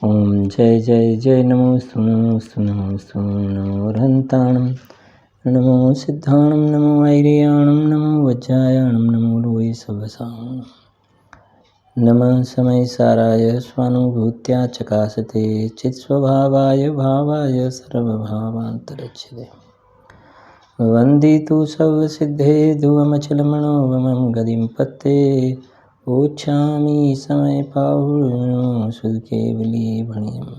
ओम जय जय जय नमोस्तु नमोस्तु नमोस्तु नमो हन्ताणं नमो सिद्धाणं नमो वैरियाणं नमो वज्रायाणं नमो लोये सवसां नमः समय साराय स्वानुभूत्या चकासते चित्स्वभावाय भावाय सर्वभावान्तरच्छिदे वन्दितु सर्वसिद्धे ध्रुवमचलमणोगमं गतिं पत्ते ओछामी समय पाहुणो सुध केवली भणियम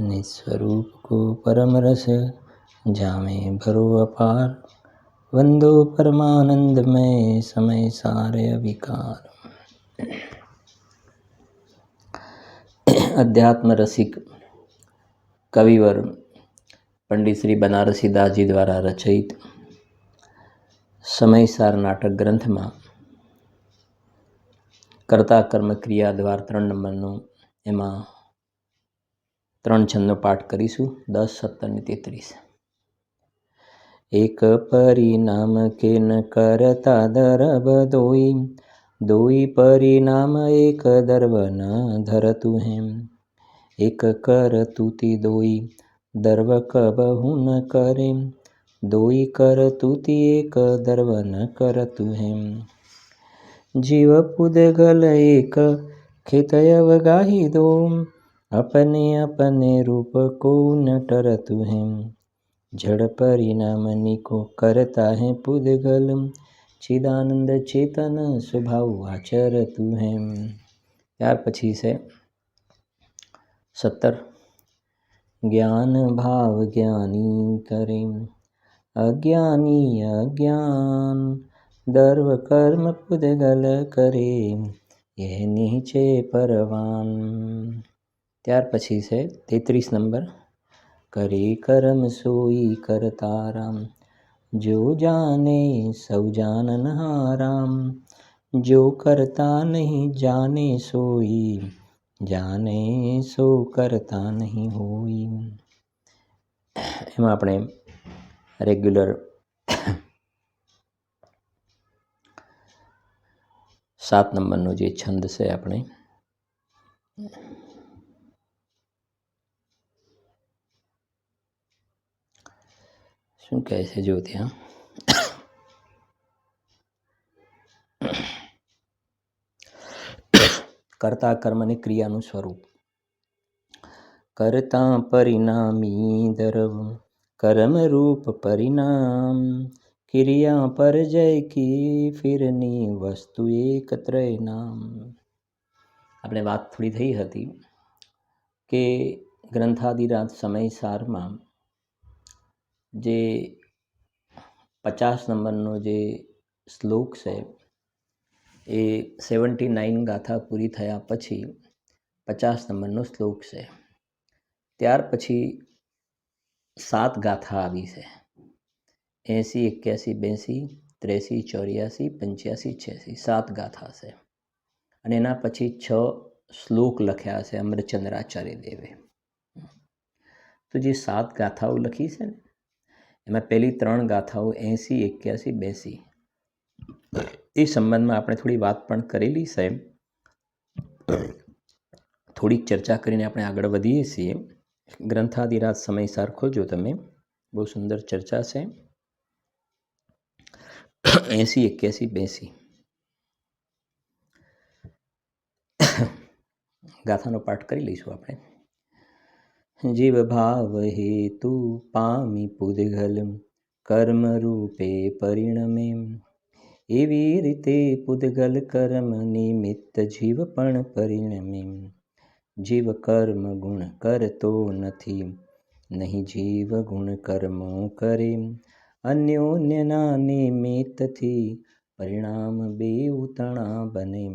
निस्वरूप को परम रस जामे भरो अपार वंदो परमानंदमय समय सारे विकार। अध्यात्म रसिक कविवर पंडित श्री बनारसी दास जी द्वारा रचित समयसार नाटक ग्रंथ में कर्ता कर्म क्रिया द्वार 3 नंबरનો એમાં 3 છંદનો પાઠ કરીશું 10, 17 અને 33। एक परिणाम के न करता दरब दोई दोई परिणाम एक दर्व न धरतु हेम एक कर तूती दोई दर्व कबहु न करे दोई कर तूती एक दर्व न करतु हेम जीव पुदगल एक खेतयव गाही दो अपने अपने रूप को न टरतु हेम जड़ परिणाम निको करता है पुदगल चिदानंद चेतन स्वभाव आचरतु हेम। ત્યાર પછી છે 17। ज्ञान भाव ज्ञानी करे अज्ञानी अज्ञान दर्व कर्म पुदगल करे यह नीचे परवान। ત્યાર પછી છે 33 નંબર। करे कर्म सोई करताराम जो जाने सब जानन हाराम जो करता नहीं जाने सोई जाने सो करता नहीं होई। એમાં આપણે રેગ્યુલર 7 નંબરનો જે છંદ છે આપણે શું કહે છે જો ત્યાં कर्ता कर्म ने क्रियाનું સ્વરૂપ कर्ता परिणामी दर्व कर्म रूप परिणाम क्रिया पर जय की फिरनी वस्तु एक त्रय नाम। આપણે વાત થોડી થઈ હતી કે ગ્રંથાદિરાજ સમયસારમાં જે 50 નંબરનો જે શ્લોક છે એ 79 ગાથા પૂરી થયા પછી 50 નંબરનો શ્લોક છે। ત્યાર પછી 7 ગાથા આવી છે 80, 81, 82, 83, 84, 85, 86 7 ગાથા છે અને એના પછી 6 શ્લોક લખ્યા છે અમરચંદ્રાચાર્ય દેવે। તો જે 7 ગાથાઓ લખી છે ને એમાં પહેલી 3 ગાથાઓ 80, 81, 82 એ સંબંધમાં આપણે થોડી વાત પણ કરેલી છે। થોડીક ચર્ચા કરીને આપણે આગળ વધીએ છીએ। ગ્રંથાદિરાજ સમયસાર ખોજો તમે, બહુ સુંદર ચર્ચા છે। 80, 81, 82 ગાથાનો પાઠ કરી લઈશું આપણે। जीव भाव हेतु पामी पुदगल कर्म रूपे परिणमे एवी रीते पुदगल कर्म निमित्त जीव पण परिणमे जीव कर्म गुण करतो नथी नहीं जीव गुण कर्मो करे अन्योन्यना निमित्तथी परिणाम बेउ तणा बने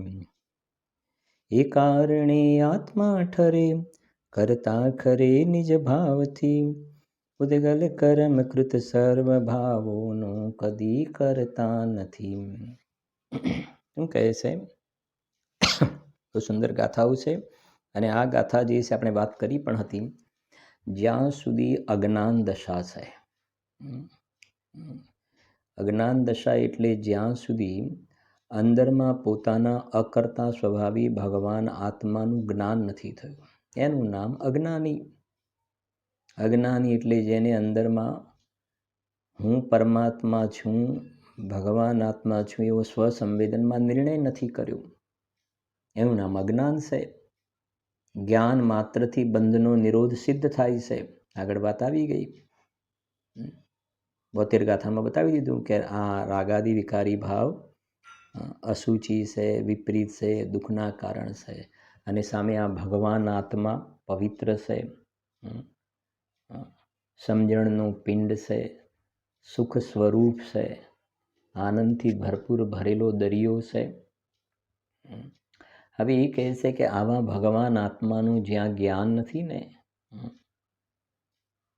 ए कारणे आत्मा ठरे करता खरे निज भावथी पुदगल कर्म कृत सर्व भावोनो कदी करता नथी। શું કહે છે? બહુ સુંદર ગાથાઓ છે અને આ ગાથા જે છે આપણે વાત કરી પણ હતી જ્યાં સુધી અજ્ઞાન દશા છે। અજ્ઞાન દશા એટલે જ્યાં સુધી અંદરમાં પોતાના અકર્તા સ્વભાવી ભગવાન આત્માનું જ્ઞાન નથી થયું। એનું નામ અજ્ઞાની. અજ્ઞાની એટલે જેને અંદરમાં હું પરમાત્મા છું, ભગવાન આત્મા છું એવો સ્વસંવેદનમાં નિર્ણય નથી કર્યો, એનું નામ અજ્ઞાન છે. જ્ઞાન માત્રથી બંધનો નિરોધ સિદ્ધ થાય છે. આગળ વાત આવી ગઈ. 72 ગાથામાં બતાવી દીધું કે આ રાગાદી વિકારી ભાવ અસુચિ છે, વિપરીત છે, દુઃખના કારણ છે, અને સામે આ ભગવાન આત્મા પવિત્ર છે, સમજણનું પિંડ છે, સુખ સ્વરૂપ છે, આનંદથી ભરપૂર ભરેલો દરિયો છે. હવે એ કહે છે કે આવા ભગવાન આત્માનું જ્યાં જ્ઞાન નથી ને,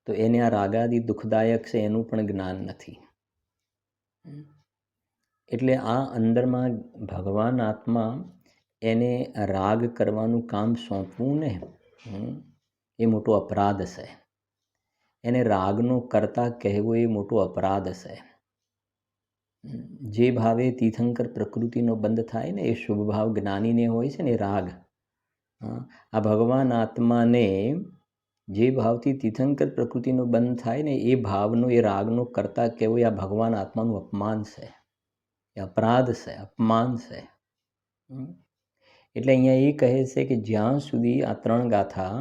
તો એને આ રાગાદી દુઃખદાયક છે એનું પણ જ્ઞાન નથી. એટલે આ અંદરમાં ભગવાન આત્મા એને રાગ કરવાનું કામ સોંપવું ને, એ મોટો અપરાધ છે. એને રાગનો કરતા કહેવો એ મોટો અપરાધ છે. જે ભાવે તીર્થંકર પ્રકૃતિનો બંધ થાય ને એ શુભ ભાવ જ્ઞાનીને હોય છે ને રાગ. આ ભગવાન આત્માને જે ભાવથી તીર્થંકર પ્રકૃતિનો બંધ થાય ને એ ભાવનો, એ રાગનો કરતા કહેવો એ આ ભગવાન આત્માનું અપમાન છે, એ અપરાધ છે, અપમાન છે. એટલે અહીંયા એ કહે છે કે જ્યાં સુધી આ 3 ગાથા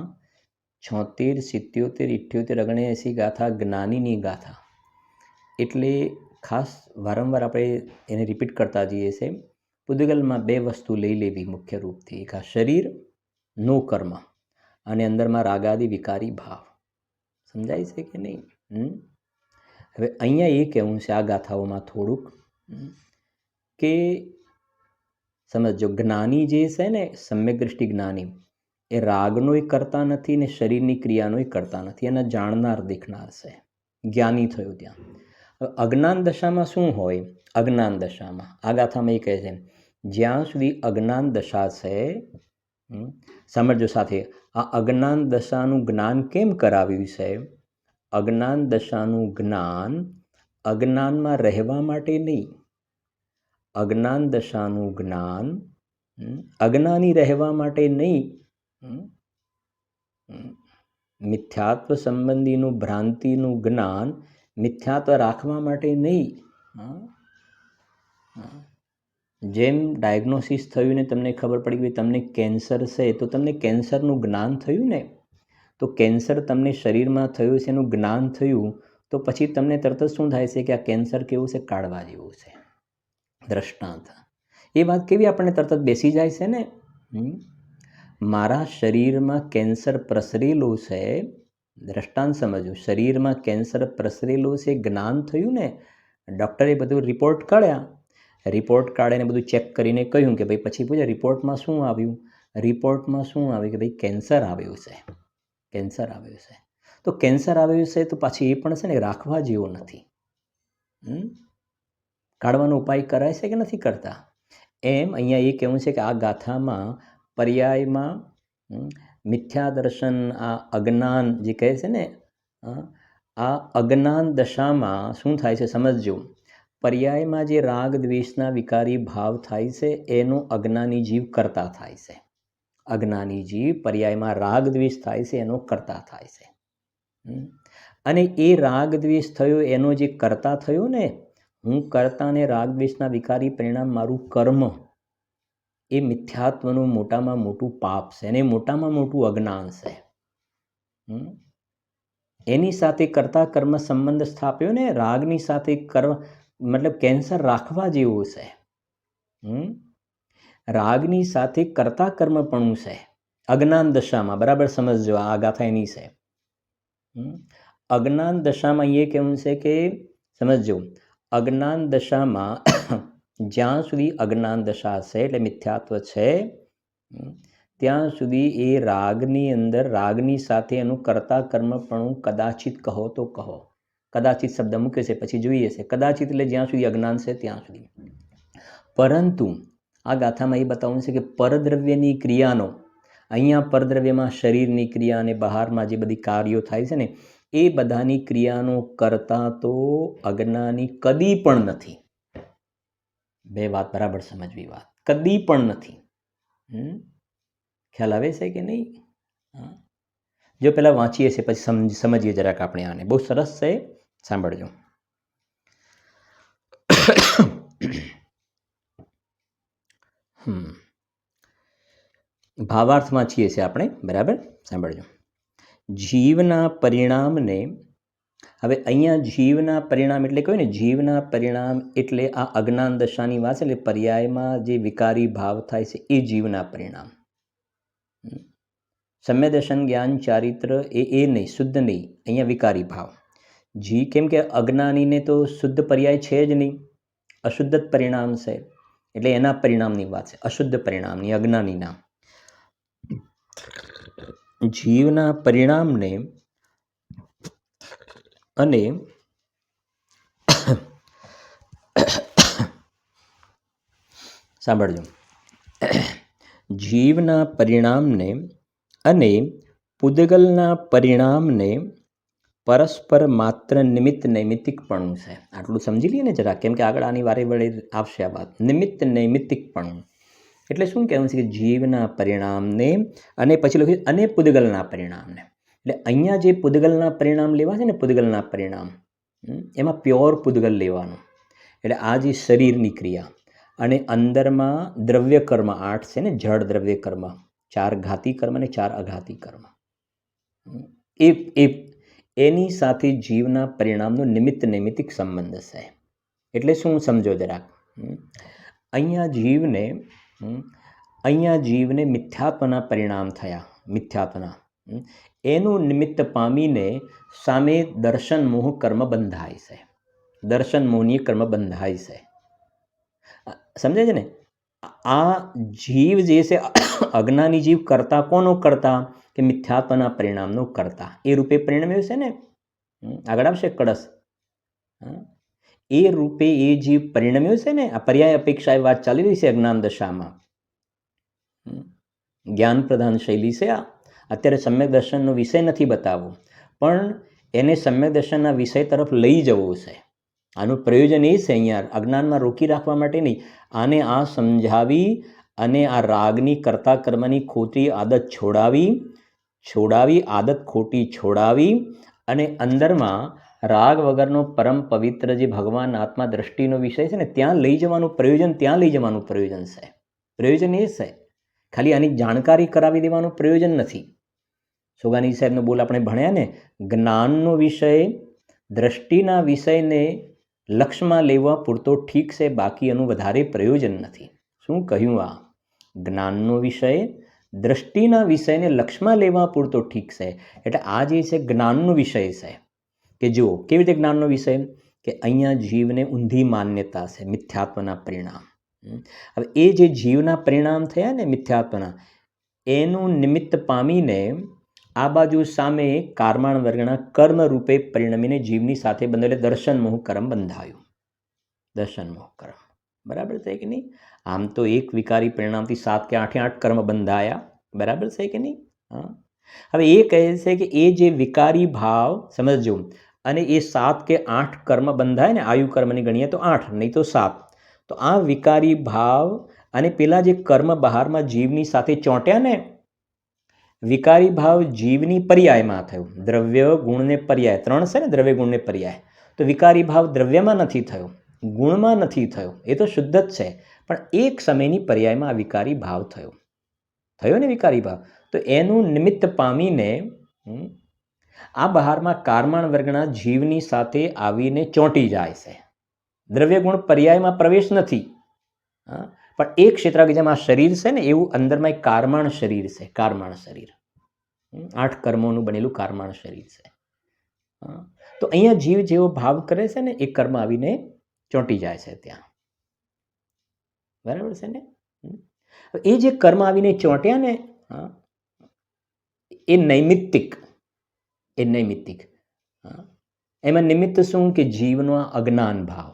76, 77, 78, 79 ગાથા જ્ઞાનીની ગાથા, એટલે ખાસ વારંવાર આપણે એને રિપીટ કરતા જઈએ છીએ. પૂદગલમાં 2 વસ્તુ લઈ લેવી મુખ્ય રૂપથી. એક આ શરીર, નો કર્મ, અને અંદરમાં રાગાદી વિકારી ભાવ. સમજાય છે કે નહીં? હવે અહીંયા એ કહેવું છે આ ગાથાઓમાં થોડુંક કે સમજો, જ્ઞાની જે છે ને, સમ્યક દ્રષ્ટિ જ્ઞાની, એ રાગનોય કરતા નથી ને શરીરની ક્રિયાનોય કરતા નથી, એના જાણનાર દેખનાર છે, જ્ઞાની થયો ત્યાં. અજ્ઞાન દશામાં શું હોય? અજ્ઞાન દશામાં આ ગાથામાં એ કહે છે જ્યાં સુધી અજ્ઞાન દશા છે, સમજો સાથે, આ અજ્ઞાન દશાનું જ્ઞાન કેમ કરાવ્યું છે? અજ્ઞાન દશાનું જ્ઞાન અજ્ઞાનમાં રહેવા માટે નહીં. અજ્ઞાન દશાનું જ્ઞાન અજ્ઞાની રહેવા માટે નહીં. મિથ્યાત્વ સંબંધીનું, ભ્રાંતિનું જ્ઞાન મિથ્યાત્વ રાખવા માટે નહીં. જેમ ડાયગ્નોસિસ થયું ને તમને ખબર પડી કે તમને કેન્સર છે, તો તમને કેન્સરનું જ્ઞાન થયું ને, તો કેન્સર તમને શરીરમાં થયું છે એનું જ્ઞાન થયું, તો પછી તમને તરત જ શું થાય છે કે આ કેન્સર કેવું છે? કાઢવા જેવું છે. દ્રષ્ટાંત. એ વાત કેવી આપણને તરત જ બેસી જાય છે ને. મારા શરીરમાં કેન્સર પ્રસરેલું છે, દ્રષ્ટાંત સમજો, શરીરમાં કેન્સર પ્રસરેલું છે, જ્ઞાન થયું ને. ડૉક્ટરે બધું રિપોર્ટ કાઢ્યા, રિપોર્ટ કાઢીને બધું ચેક કરીને કહ્યું કે ભાઈ, પછી પૂછે રિપોર્ટમાં શું આવ્યું? રિપોર્ટમાં શું આવ્યું કે ભાઈ કેન્સર આવ્યું છે, કેન્સર આવ્યું છે. તો કેન્સર આવ્યું છે તો પાછી એ પણ છે ને રાખવા જેવો નથી. કાઢવાનો ઉપાય કરાય છે કે નથી કરતા? એમ અહીંયા એ કહેવું છે કે આ ગાથામાં પર્યાયમાં મિથ્યા દર્શન, આ અજ્ઞાન જે કહે છે ને, આ અજ્ઞાન દશામાં શું થાય છે સમજજો. પર્યાયમાં જે રાગ દ્વેષના વિકારી ભાવ થાય છે એનો અજ્ઞાની જીવ કરતા થાય છે. અજ્ઞાની જીવ પર્યાયમાં રાગ દ્વેષ થાય છે એનો કરતા થાય છે. અને એ રાગ દ્વેષ થયો એનો જે કરતા થયો ને, હું કરતા ને રાગ દ્વેષના વિકારી પરિણામ મારું કર્મ, એ મિથ્યાત્વનું મોટામાં મોટું પાપ છે અને મોટામાં મોટું અજ્ઞાન છે. એની સાથે કરતા કર્મ સંબંધ સ્થાપ્યો ને, રાગની સાથે કર્મ, મતલબ કેન્સર રાખવા જેવું છે. રાગની સાથે કરતા કર્મપણું છે અજ્ઞાન દશામાં. બરાબર સમજજો, આ ગાથા એની છે. અજ્ઞાન દશામાં એ કહેવું છે કે સમજજો, અજ્ઞાન દશામાં જ્યાં સુધી અજ્ઞાન દશા છે એટલે મિથ્યાત્વ છે, ત્યાં સુધી એ રાગની અંદર, રાગની સાથે એનું કરતા કર્મપણું કદાચિત કહો તો કહો. કદાચિત શબ્દ મૂકે છે, પછી જોઈએ છે. કદાચિત એટલે જ્યાં સુધી અજ્ઞાન છે ત્યાં સુધી. પરંતુ આ ગાથામાં એ બતાવવું છે કે પરદ્રવ્યની ક્રિયાનો, અહીંયા પરદ્રવ્યમાં શરીરની ક્રિયા અને બહારમાં જે બધી કાર્યો થાય છે ને, એ બધાની ક્રિયાનો કરતા તો અજ્ઞાની કદી પણ નથી. બે વાત બરાબર સમજવી. વાત કદી પણ નથી. ખ્યાલ આવે છે કે નહીં? જો પહેલાં વાંચીએ છીએ પછી સમજીએ જરાક આપણે આને. બહુ સરસ છે, સાંભળજો. ભાવાર્થ વાંચીએ છીએ આપણે, બરાબર? સાંભળજો. જીવના પરિણામને, હવે અહીંયા જીવના પરિણામ એટલે કહ્યું ને, જીવના પરિણામ એટલે આ અજ્ઞાન દશાની વાત છે, એટલે પર્યાયમાં જે વિકારી ભાવ થાય છે એ જીવના પરિણામ. સમ્ય દર્શન જ્ઞાન ચારિત્ર એ નહીં, શુદ્ધ નહીં, અહીંયા વિકારી ભાવ. કેમ કે અજ્ઞાનીને તો શુદ્ધ પર્યાય છે જ નહીં, અશુદ્ધ જ પરિણામ છે, એટલે એના પરિણામની વાત છે, અશુદ્ધ પરિણામની, અજ્ઞાનીના. જીવના પરિણામને અને સાંભળજો, જીવના પરિણામને અને પૂદગલના પરિણામને પરસ્પર માત્ર નિમિત્ત નૈમિત્તિકપણું છે. આટલું સમજી લઈએ ને જરા, કેમ કે આગળ આની વારે વળે આવશે આ વાત. નિમિત્ત નૈમિત્તિકપણું એટલે શું કહેવું છે કે જીવના પરિણામને અને પછી લખ્યું અને પૂદગલના પરિણામને. એટલે અહીંયા જે પૂદગલના પરિણામ લેવા છે ને, પૂદગલના પરિણામ એમાં પ્યોર પૂદગલ લેવાનું. એટલે આ જે શરીરની ક્રિયા અને અંદરમાં દ્રવ્ય કર્મ 8 છે ને, જળ દ્રવ્ય કર્મ, 4 ઘાતી કર્મ અને 4 અઘાતી કર્મ, એની સાથે જીવના પરિણામનો નિમિત્ત નૈમિત્તિક સંબંધ છે. એટલે શું સમજો જરાક. અહીંયા જીવને મિથ્યાત્વના પરિણામ થયા, મિથ્યાત્વના, એનું નિમિત્ત પામીને સામે દર્શન મોહ કર્મ બંધાય છે, દર્શન મોહની કર્મ બંધાય છે. સમજે છે ને? આ જીવ જે છે, અજ્ઞાની જીવ કરતા કોનો કરતા કે મિથ્યાત્વના પરિણામનો કરતા, એ રૂપે પરિણમ્યો છે ને. આગળ આવશે કળશ. એ રૂપે એ જીવ પરિણમ્યો છે ને. આ પર્યાય અપેક્ષા એ વાત ચાલી રહી છે અજ્ઞાન દશામાં. જ્ઞાન પ્રધાન શૈલી છે આ. અત્યારે સમ્યક દર્શનનો વિષય નથી બતાવવો, પણ એને સમ્યક દર્શનના વિષય તરફ લઈ જવો છે. આનું પ્રયોજન એ છે, અહીંયા અજ્ઞાનમાં રોકી રાખવા માટે નહીં, આને આ સમજાવી અને આ રાગની કરતા કર્મની ખોટી આદત છોડાવી, આદત ખોટી છોડાવી અને અંદરમાં રાગ વગરનો પરમ પવિત્ર જે ભગવાન આત્મા દ્રષ્ટિનો વિષય છે ને, ત્યાં લઈ જવાનું પ્રયોજન, ત્યાં લઈ જવાનું પ્રયોજન છે. પ્રયોજન એ છે, ખાલી આની જાણકારી કરાવી દેવાનું પ્રયોજન નથી. સોગાની સાહેબનો બોલ આપણે ભણ્યા ને, જ્ઞાનનો વિષય દ્રષ્ટિના વિષયને લક્ષમાં લેવા પૂરતો ઠીક છે, બાકી એનું વધારે પ્રયોજન નથી. શું કહ્યું? આ જ્ઞાનનો વિષય દ્રષ્ટિના વિષયને લક્ષમાં લેવા પૂરતો ઠીક છે. એટલે આ જે છે જ્ઞાનનો વિષય છે. કે જો કેવી રીતે જ્ઞાનનો વિષય, કે અહીંયા જીવને ઊંધી માન્યતા છે, મિથ્યાત્વના પરિણામ. હવે એ જે જીવના પરિણામ થયા ને મિથ્યાત્વના, એનું નિમિત્ત પામીને આ બાજુ સામે કારમાણ વર્ગના કર્મ રૂપે પરિણમીને જીવની સાથે બંધાય, એટલે દર્શન મોહ કર્મ બંધાયું. દર્શન મોહ કર્મ બરાબર છે કે નહીં? આમ તો એક વિકારી પરિણામથી 7 કે 8 કર્મ બંધાયા, બરાબર છે કે નહીં? હા. હવે એ કહે છે કે એ જે વિકારી ભાવ સમજજો, અને એ 7 કે 8 કર્મ બંધાય ને, આયુ કર્મની ગણીએ તો 8 નહીં તો 7, તો આ વિકારી ભાવ અને પેલા જે કર્મ બહારમાં જીવની સાથે ચોંટ્યા ને, વિકારી ભાવ જીવની પર્યાયમાં થયું. દ્રવ્ય ગુણને પર્યાય 3 છે ને, દ્રવ્ય ગુણને પર્યાય. તો વિકારી ભાવ દ્રવ્યમાં નથી થયો, ગુણમાં નથી થયો, એ તો શુદ્ધ જ છે, પણ એક સમયની પર્યાયમાં આ વિકારી ભાવ થયો ને વિકારી ભાવ. તો એનું નિમિત્ત પામીને આ બહારમાં કારમાણ વર્ગના જીવની સાથે આવીને ચોંટી જાય છે. દ્રવ્ય ગુણ પર્યાયમાં પ્રવેશ નથી, પણ એક ક્ષેત્ર કે જેમ આ શરીર છે ને, એવું અંદરમાં એક કારમાણ શરીર છે. કારમાણ શરીર 8 કર્મોનું બનેલું કારમાણ શરીર છે. તો અહીંયા જીવ જેવો ભાવ કરે છે ને, એ કર્મ આવીને ચોંટી જાય છે ત્યાં, બરાબર છે ને? એ જે કર્મ આવીને ચોંટ્યા ને, એ નૈમિત્તિક, એમાં નિમિત્ત શું કે જીવનો અજ્ઞાન ભાવ.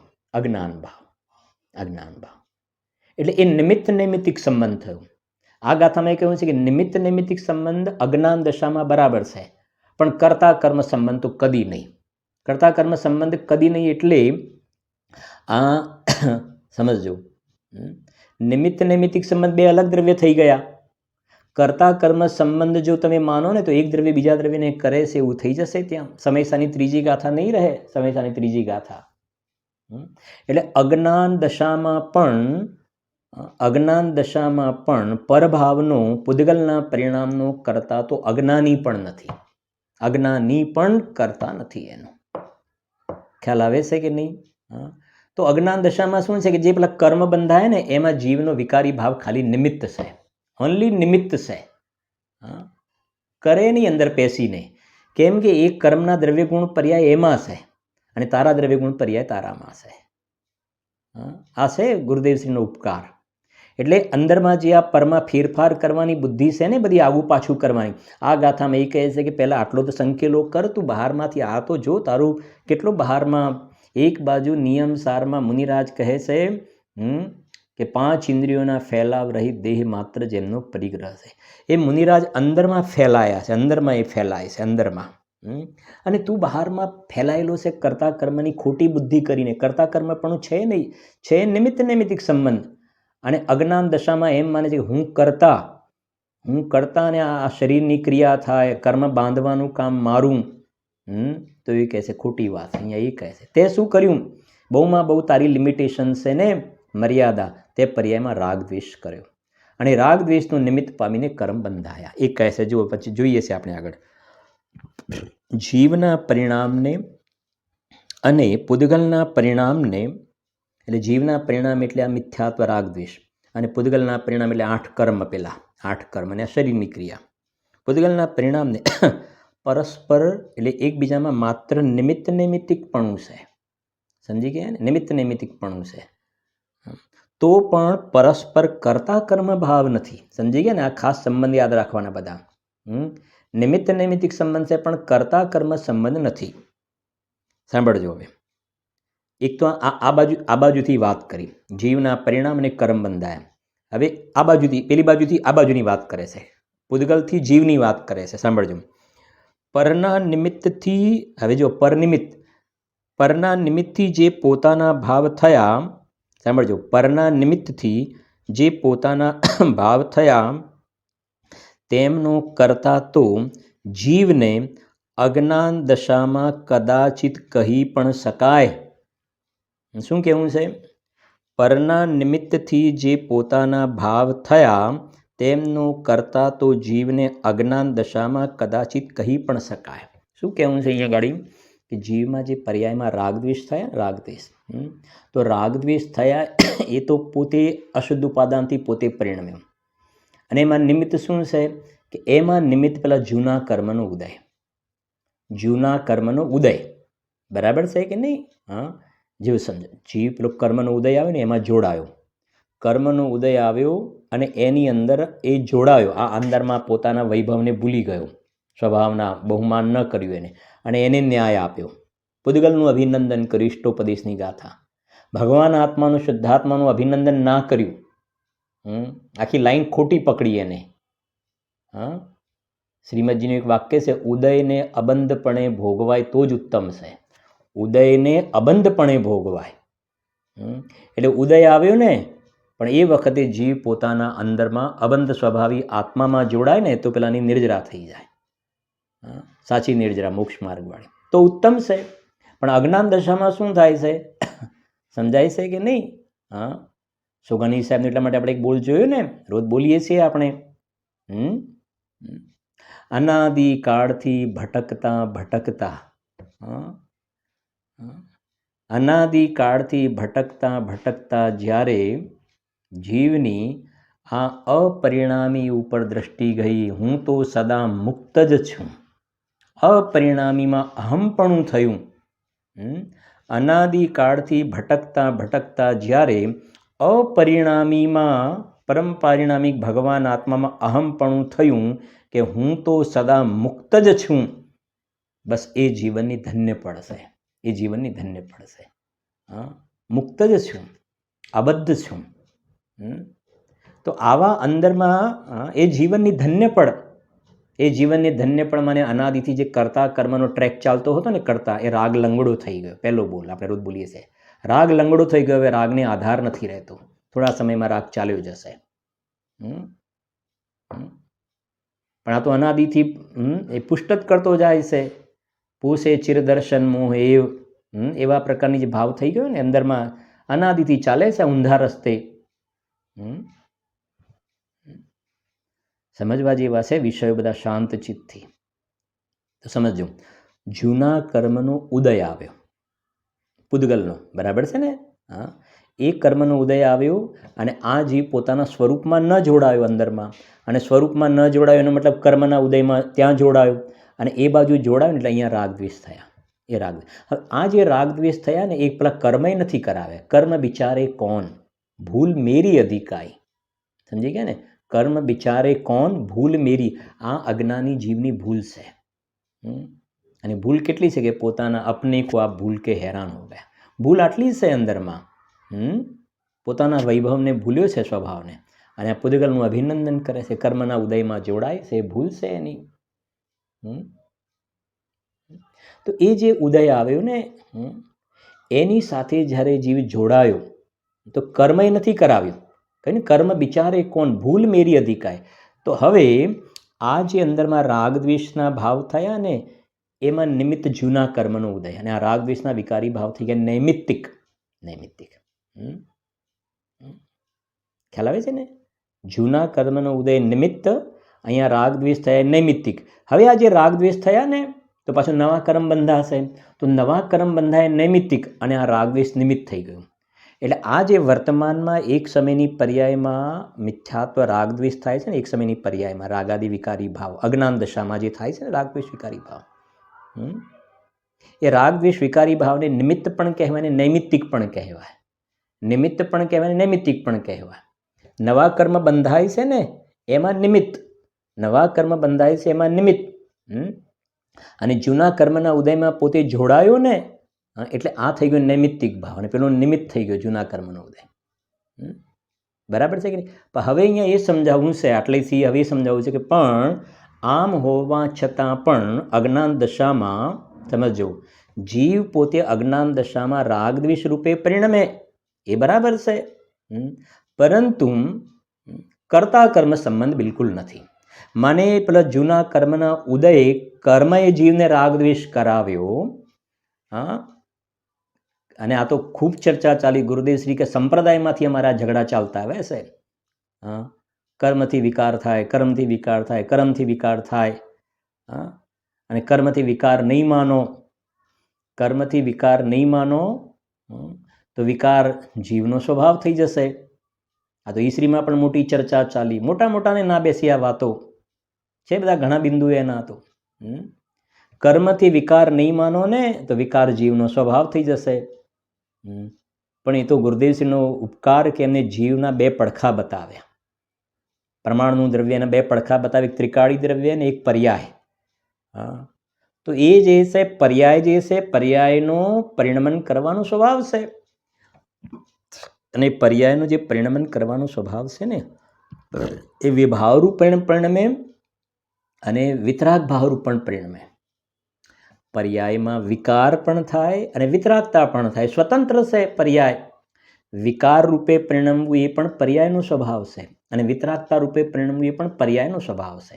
એટલે એ નિમિત્ત નૈમિત્તિક સંબંધ થયો. આ ગાથામાં એ કહ્યું છે કે નિમિત્ત નૈમિત્તિક સંબંધ અજ્ઞાન દશામાં બરાબર છે, પણ કર્તા કર્મ સંબંધ તો કદી નહીં. કર્તા કર્મ સંબંધ કદી નહીં એટલે આ સમજજો, નિમિત્ત નૈમિત્તિક સંબંધ બે અલગ દ્રવ્ય થઈ ગયા. કર્તા કર્મ સંબંધ જો તમે માનો ને તો એક દ્રવ્ય બીજા દ્રવ્યને કરે છે એવું થઈ જશે ત્યાં. સમયસાની ત્રીજી ગાથા નહીં રહે, સમયસાની ત્રીજી ગાથા. એટલે અજ્ઞાન દશામાં પણ પરભાવનો પૂદગલના પરિણામનો કરતા તો અજ્ઞાની પણ નથી. અજ્ઞાની પણ કરતા નથી એનો. ખ્યાલ આવે છે કે નહીં? તો અજ્ઞાન દશામાં શું છે કે જે પેલા કર્મ બંધાય ને એમાં જીવનો વિકારી ભાવ ખાલી નિમિત્ત છે, ઓનલી નિમિત્ત છે. કરે નહીં અંદર પેસીને. કેમ કે એ કર્મના દ્રવ્ય ગુણ પર્યાય એમાં છે અને તારા દ્રવ્ય ગુણ પર્યાય તારામાં છે. આ છે ગુરુદેવશ્રીનો ઉપકાર. એટલે અંદરમાં જે આ પરમાં ફેરફાર કરવાની બુદ્ધિ છે ને, બધી આગું પાછું કરવાની. આ ગાથામાં એ કહે છે કે પહેલાં આટલો તો સંકેલો કર, તું બહારમાંથી આ તો જો તારું કેટલો બહારમાં. એક બાજુ નિયમ સારમાં મુનિરાજ કહે છે કે 5 ઇન્દ્રિયોના ફેલાવ રહિત દેહ માત્ર જેમનો પરિગ્રહ છે. એ મુનિરાજ અંદરમાં ફેલાયા છે, અંદરમાં એ ફેલાય છે, અંદરમાં. અને તું બહારમાં ફેલાયેલો છે કરતા કર્મની ખોટી બુદ્ધિ કરીને. કરતા કર્મ પણ છે નહીં, છે નિમિત્ત નૈમિત્તિક સંબંધ. અને અજ્ઞાન દશામાં એમ માને છે કે હું કરતા અને આ શરીરની ક્રિયા થાય, કર્મ બાંધવાનું કામ મારું. તો એ કહે છે ખોટી વાત. અહીંયા એ કહે છે તે શું કર્યું? બહુમાં બહુ તારી લિમિટેશન છે ને મર્યાદા, તે પર્યાયમાં રાગ દ્વેષ કર્યો અને રાગ દ્વેષનું નિમિત્ત પામીને કર્મ બંધાયા. એ કહે છે, જુઓ પછી જોઈએ છે આપણે આગળ. જીવના પરિણામને અને પૂદગલના પરિણામને, એટલે જીવના પરિણામ એટલે આ મિથ્યાત્વ રાગ દ્વેષ, અને પૂદગલના પરિણામ એટલે 8 કર્મ, પેલા 8 કર્મ અને આ શરીરની ક્રિયા. પૂદગલના પરિણામને પરસ્પર એટલે એકબીજામાં માત્ર નિમિત્ત નૈમિત્તિકપણું છે. સમજી ગયા ને? નિમિત્ત નૈમિત્તિકપણું છે. તો પણ પરસ્પર કરતા કર્મ ભાવ નથી. સમજી ગયા ને? આ ખાસ સંબંધ યાદ રાખવાના બધા. નિમિત્ત નૈમિત્તિક સંબંધ છે પણ કરતા કર્મ સંબંધ નથી. સાંભળજો હવે. એક તો આ બાજુથી વાત કરી, જીવના પરિણામ અને કર્મ બંધાયા. હવે આ બાજુથી, પેલી બાજુથી આ બાજુની વાત કરે છે, પૂદગલથી જીવની વાત કરે છે. સાંભળજો. પરના નિમિત્તથી, હવે જો પરના નિમિત્તથી જે પોતાના ભાવ થયા, સાંભળજો, પરના નિમિત્તથી જે પોતાના ભાવ થયા તેમનો કરતા તો જીવને અજ્ઞાન દશામાં કદાચિત કહી પણ શકાય. શું કહેવું છે? પરના નિમિત્તથી જે પોતાના ભાવ થયા તેમનો કરતા તો જીવને અજ્ઞાન દશામાં કદાચિત કહી પણ શકાય. શું કહેવું છે અહીંયા ગાડી? કે જીવમાં જે પર્યાયમાં રાગદ્વેષ થયા, રાગદ્વેષ, તો રાગદ્વેષ થયા એ તો પોતે અશુદ્ધ ઉપાદાનથી પોતે પરિણમ્યો. અને એમાં નિમિત્ત શું છે? કે એમાં નિમિત્ત પેલા જૂના કર્મનો ઉદય. જૂના કર્મનો ઉદય બરાબર છે કે નહીં? જેવું સમજો, જીવ પેલો કર્મનો ઉદય આવે ને એમાં જોડાયો, કર્મનો ઉદય આવ્યો અને એની અંદર એ જોડાયો, આ અંદરમાં પોતાના વૈભવને ભૂલી ગયો, સ્વભાવના બહુમાન ન કર્યું એને, અને એને ન્યાય આપ્યો. પૂદગલનું અભિનંદન કર્યું, ઇષ્ટોપદેશની ગાથા. ભગવાન આત્માનું, શુદ્ધાત્માનું અભિનંદન ના કર્યું, આખી લાઈન ખોટી પકડી એને. શ્રીમદજીનું એક વાક્ય છે, ઉદયને અબંધપણે ભોગવાય તો જ ઉત્તમ છે. ઉદયને અબંધપણે ભોગવાય. એટલે ઉદય આવ્યો ને, પણ એ વખતે જીવ પોતાના અંદરમાં અબંધ સ્વભાવી આત્મામાં જોડાય ને તો પેલાની નિર્જરા થઈ જાય, સાચી નિર્જરા, મોક્ષ માર્ગવાળી, તો ઉત્તમ છે. પણ અજ્ઞાન દશામાં શું થાય છે? સમજાય છે કે નહીં? સુગની સાહેબને એટલા માટે આપણે એક બોલ જોયું ને, રોજ બોલીએ છીએ આપણે. અનાદિ કાળથી ભટકતા અનાદિકાળથી ભટકતા જ્યારે જીવની આ અપરિણામી ઉપર દ્રષ્ટિ ગઈ, હું તો સદા મુક્ત જ છું, અપરિણામીમાં અહમપણું થયું. અનાદિકાળથી ભટકતા જ્યારે અપરિણામીમાં પરમપરિણામિક ભગવાન આત્મામાં અહમપણું થયું કે હું તો સદા મુક્ત જ છું, બસ એ જીવનની ધન્ય પડશે. એ જીવનની ધન્ય પડશે. મુક્ત જ છું, અબદ્ધ છું. તો આવા અંદરમાં એ જીવનની ધન્ય પડ, એ જીવનની ધન્ય પડ મને અનાદિથી જે કરતા કર્મનો ટ્રેક ચાલતો હતો ને, કરતા, એ રાગ લંગડો થઈ ગયો. પહેલો બોલ આપણે રોજ બોલીએ છીએ, રાગ લંગડો થઈ ગયો. હવે રાગને આધાર નથી રહેતો. થોડા સમયમાં રાગ ચાલ્યો જશે. પણ આ તો અનાદિથી એ પુષ્ટ જ કરતો જાય છે. પૂછે ચિરદર્શન મોહ એવા પ્રકારની જે ભાવ થઈ ગયો ને અંદરમાં અનાદિથી ચાલે છે ઊંધા રસ્તે. સમજવા જેવા છે વિષયો બધા શાંત ચિત્તથી. તો સમજો, જૂના કર્મનો ઉદય આવ્યો પૂદગલનો, બરાબર છે ને? હા, એ કર્મનો ઉદય આવ્યો અને આ જીવ પોતાના સ્વરૂપમાં ન જોડાયો અંદરમાં, અને સ્વરૂપમાં ન જોડાયો એનો મતલબ કર્મના ઉદયમાં ત્યાં જોડાયો, અને એ બાજુ જોડાયો એટલે અહીંયા રાગદ્વેષ થયા. એ રાગ, હવે આ જે રાગદ્વેષ થયા ને, એ પેલા કર્મય નથી કરાવે. કર્મ બિચારે કોણ, ભૂલ મેરી અધિકાઈ. સમજી ગયા ને? કર્મ બિચારે કોણ, ભૂલ મેરી. આ અજ્ઞાની જીવની ભૂલ છે. અને ભૂલ કેટલી છે કે પોતાના અપને કો આપ ભૂલ કે હેરાન હો ગયા. ભૂલ આટલી છે અંદરમાં. પોતાના વૈભવને ભૂલ્યો છે, સ્વભાવને, અને આ પૂદગલનું અભિનંદન કરે છે. કર્મના ઉદયમાં જોડાય છે, ભૂલ છે એની. તો એ જે ઉદય આવ્યો ને, એની સાથે જ્યારે જીવ જોડાયો તો કર્મય નથી કરાવ્યું. કહીને કર્મ બિચારે કોણ, ભૂલ મેરી અધિકાય. તો હવે આ જે અંદરમાં રાગદ્વેષના ભાવ થયા ને, એમાં નિમિત્ત જૂના કર્મનો ઉદય, અને આ રાગદ્વેષના વિકારી ભાવ થઈ ગયા નૈમિત્તિક. નૈમિત્તિક ખ્યાલ આવે છે ને? જૂના કર્મનો ઉદય નિમિત્ત, અહીંયા રાગદ્વેષ થયા નૈમિત્તિક. હવે આ જે રાગદ્વેષ થયા ને, તો પાછું નવા કર્મ બંધાશે. તો નવા કર્મ બંધાય નૈમિત્તિક, અને આ રાગદ્વેષ નિમિત્ત થઈ ગયું. એટલે આ જે વર્તમાનમાં એક સમયની પર્યાયમાં મિથ્યાત્વ રાગદ્વેષ થાય છે ને, એક સમયની પર્યાયમાં રાગાદી વિકારી ભાવ અજ્ઞાન દશામાં જે થાય છે ને, રાગદ્વેષ વિકારી ભાવ, એ રાગદ્વેષ વિકારી ભાવને નિમિત્ત પણ કહેવાય ને નૈમિત્તિક પણ કહેવાય. નિમિત્ત પણ કહેવાય ને નૈમિત્તિક પણ કહેવાય. નવા કર્મ બંધાય છે ને એમાં નિમિત્ત, નવા કર્મ બંધાય છે એમાં નિમિત્ત, અને જૂના કર્મના ઉદયમાં પોતે જોડાયો ને, એટલે આ થઈ ગયો નૈમિત્તિક ભાવ, અને પેલો નિમિત્ત થઈ ગયો જૂના કર્મનો ઉદય. બરાબર છે કે નહીં? પણ હવે અહીંયા એ સમજાવવું છે, આટલેથી હવે એ સમજાવવું છે કે પણ આમ હોવા છતાં પણ અજ્ઞાન દશામાં, સમજો, જીવ પોતે અજ્ઞાન દશામાં રાગદ્વેષ રૂપે પરિણમે, એ બરાબર છે, પરંતુ કરતા કર્મ સંબંધ બિલકુલ નથી. મને પેલા જૂના કર્મના ઉદય કર્મએ જીવને રાગદ્વેષ કરાવ્યો. અને આ તો ખૂબ ચર્ચા ચાલી ગુરુદેવ શ્રી કે સંપ્રદાયમાંથી અમારા ઝઘડા ચાલતા આવે છે. કર્મથી વિકાર થાય, કર્મથી વિકાર થાય, કર્મથી વિકાર થાય, અને કર્મથી વિકાર નહીં માનો, કર્મથી વિકાર નહીં માનો તો વિકાર જીવનો સ્વભાવ થઈ જશે. આ તો ઈશ્રીમાં પણ મોટી ચર્ચા ચાલી, મોટા મોટાને ના બેસી આ વાતો છે, બધા ઘણા બિંદુ એના તો. કર્મથી વિકાર નહીં માનો ને તો વિકાર જીવનો સ્વભાવ થઈ જશે. પણ એ તો ગુરુદેવશ્રીનો ઉપકાર કે એમને જીવના બે પડખા બતાવ્યા. પ્રમાણનું દ્રવ્યના બે પડખા બતાવે, એક ત્રિકાળી દ્રવ્ય ને એક પર્યાય. તો એ જે છે પર્યાય, જે છે પર્યાયનો પરિણમન કરવાનો સ્વભાવ છે, અને પર્યાયનો જે પરિણમન કરવાનો સ્વભાવ છે ને, એ વિભાવરૂપ પરિણમે અને વિતરાગ ભાવરૂપ પણ પરિણમે. પર્યાયમાં વિકાર પણ થાય અને વિતરાગતા પણ થાય, સ્વતંત્ર છે પર્યાય. વિકાર રૂપે પરિણમવું એ પણ પર્યાયનો સ્વભાવ છે, અને વિતરાગતા રૂપે પરિણમવું એ પણ પર્યાયનો સ્વભાવ છે.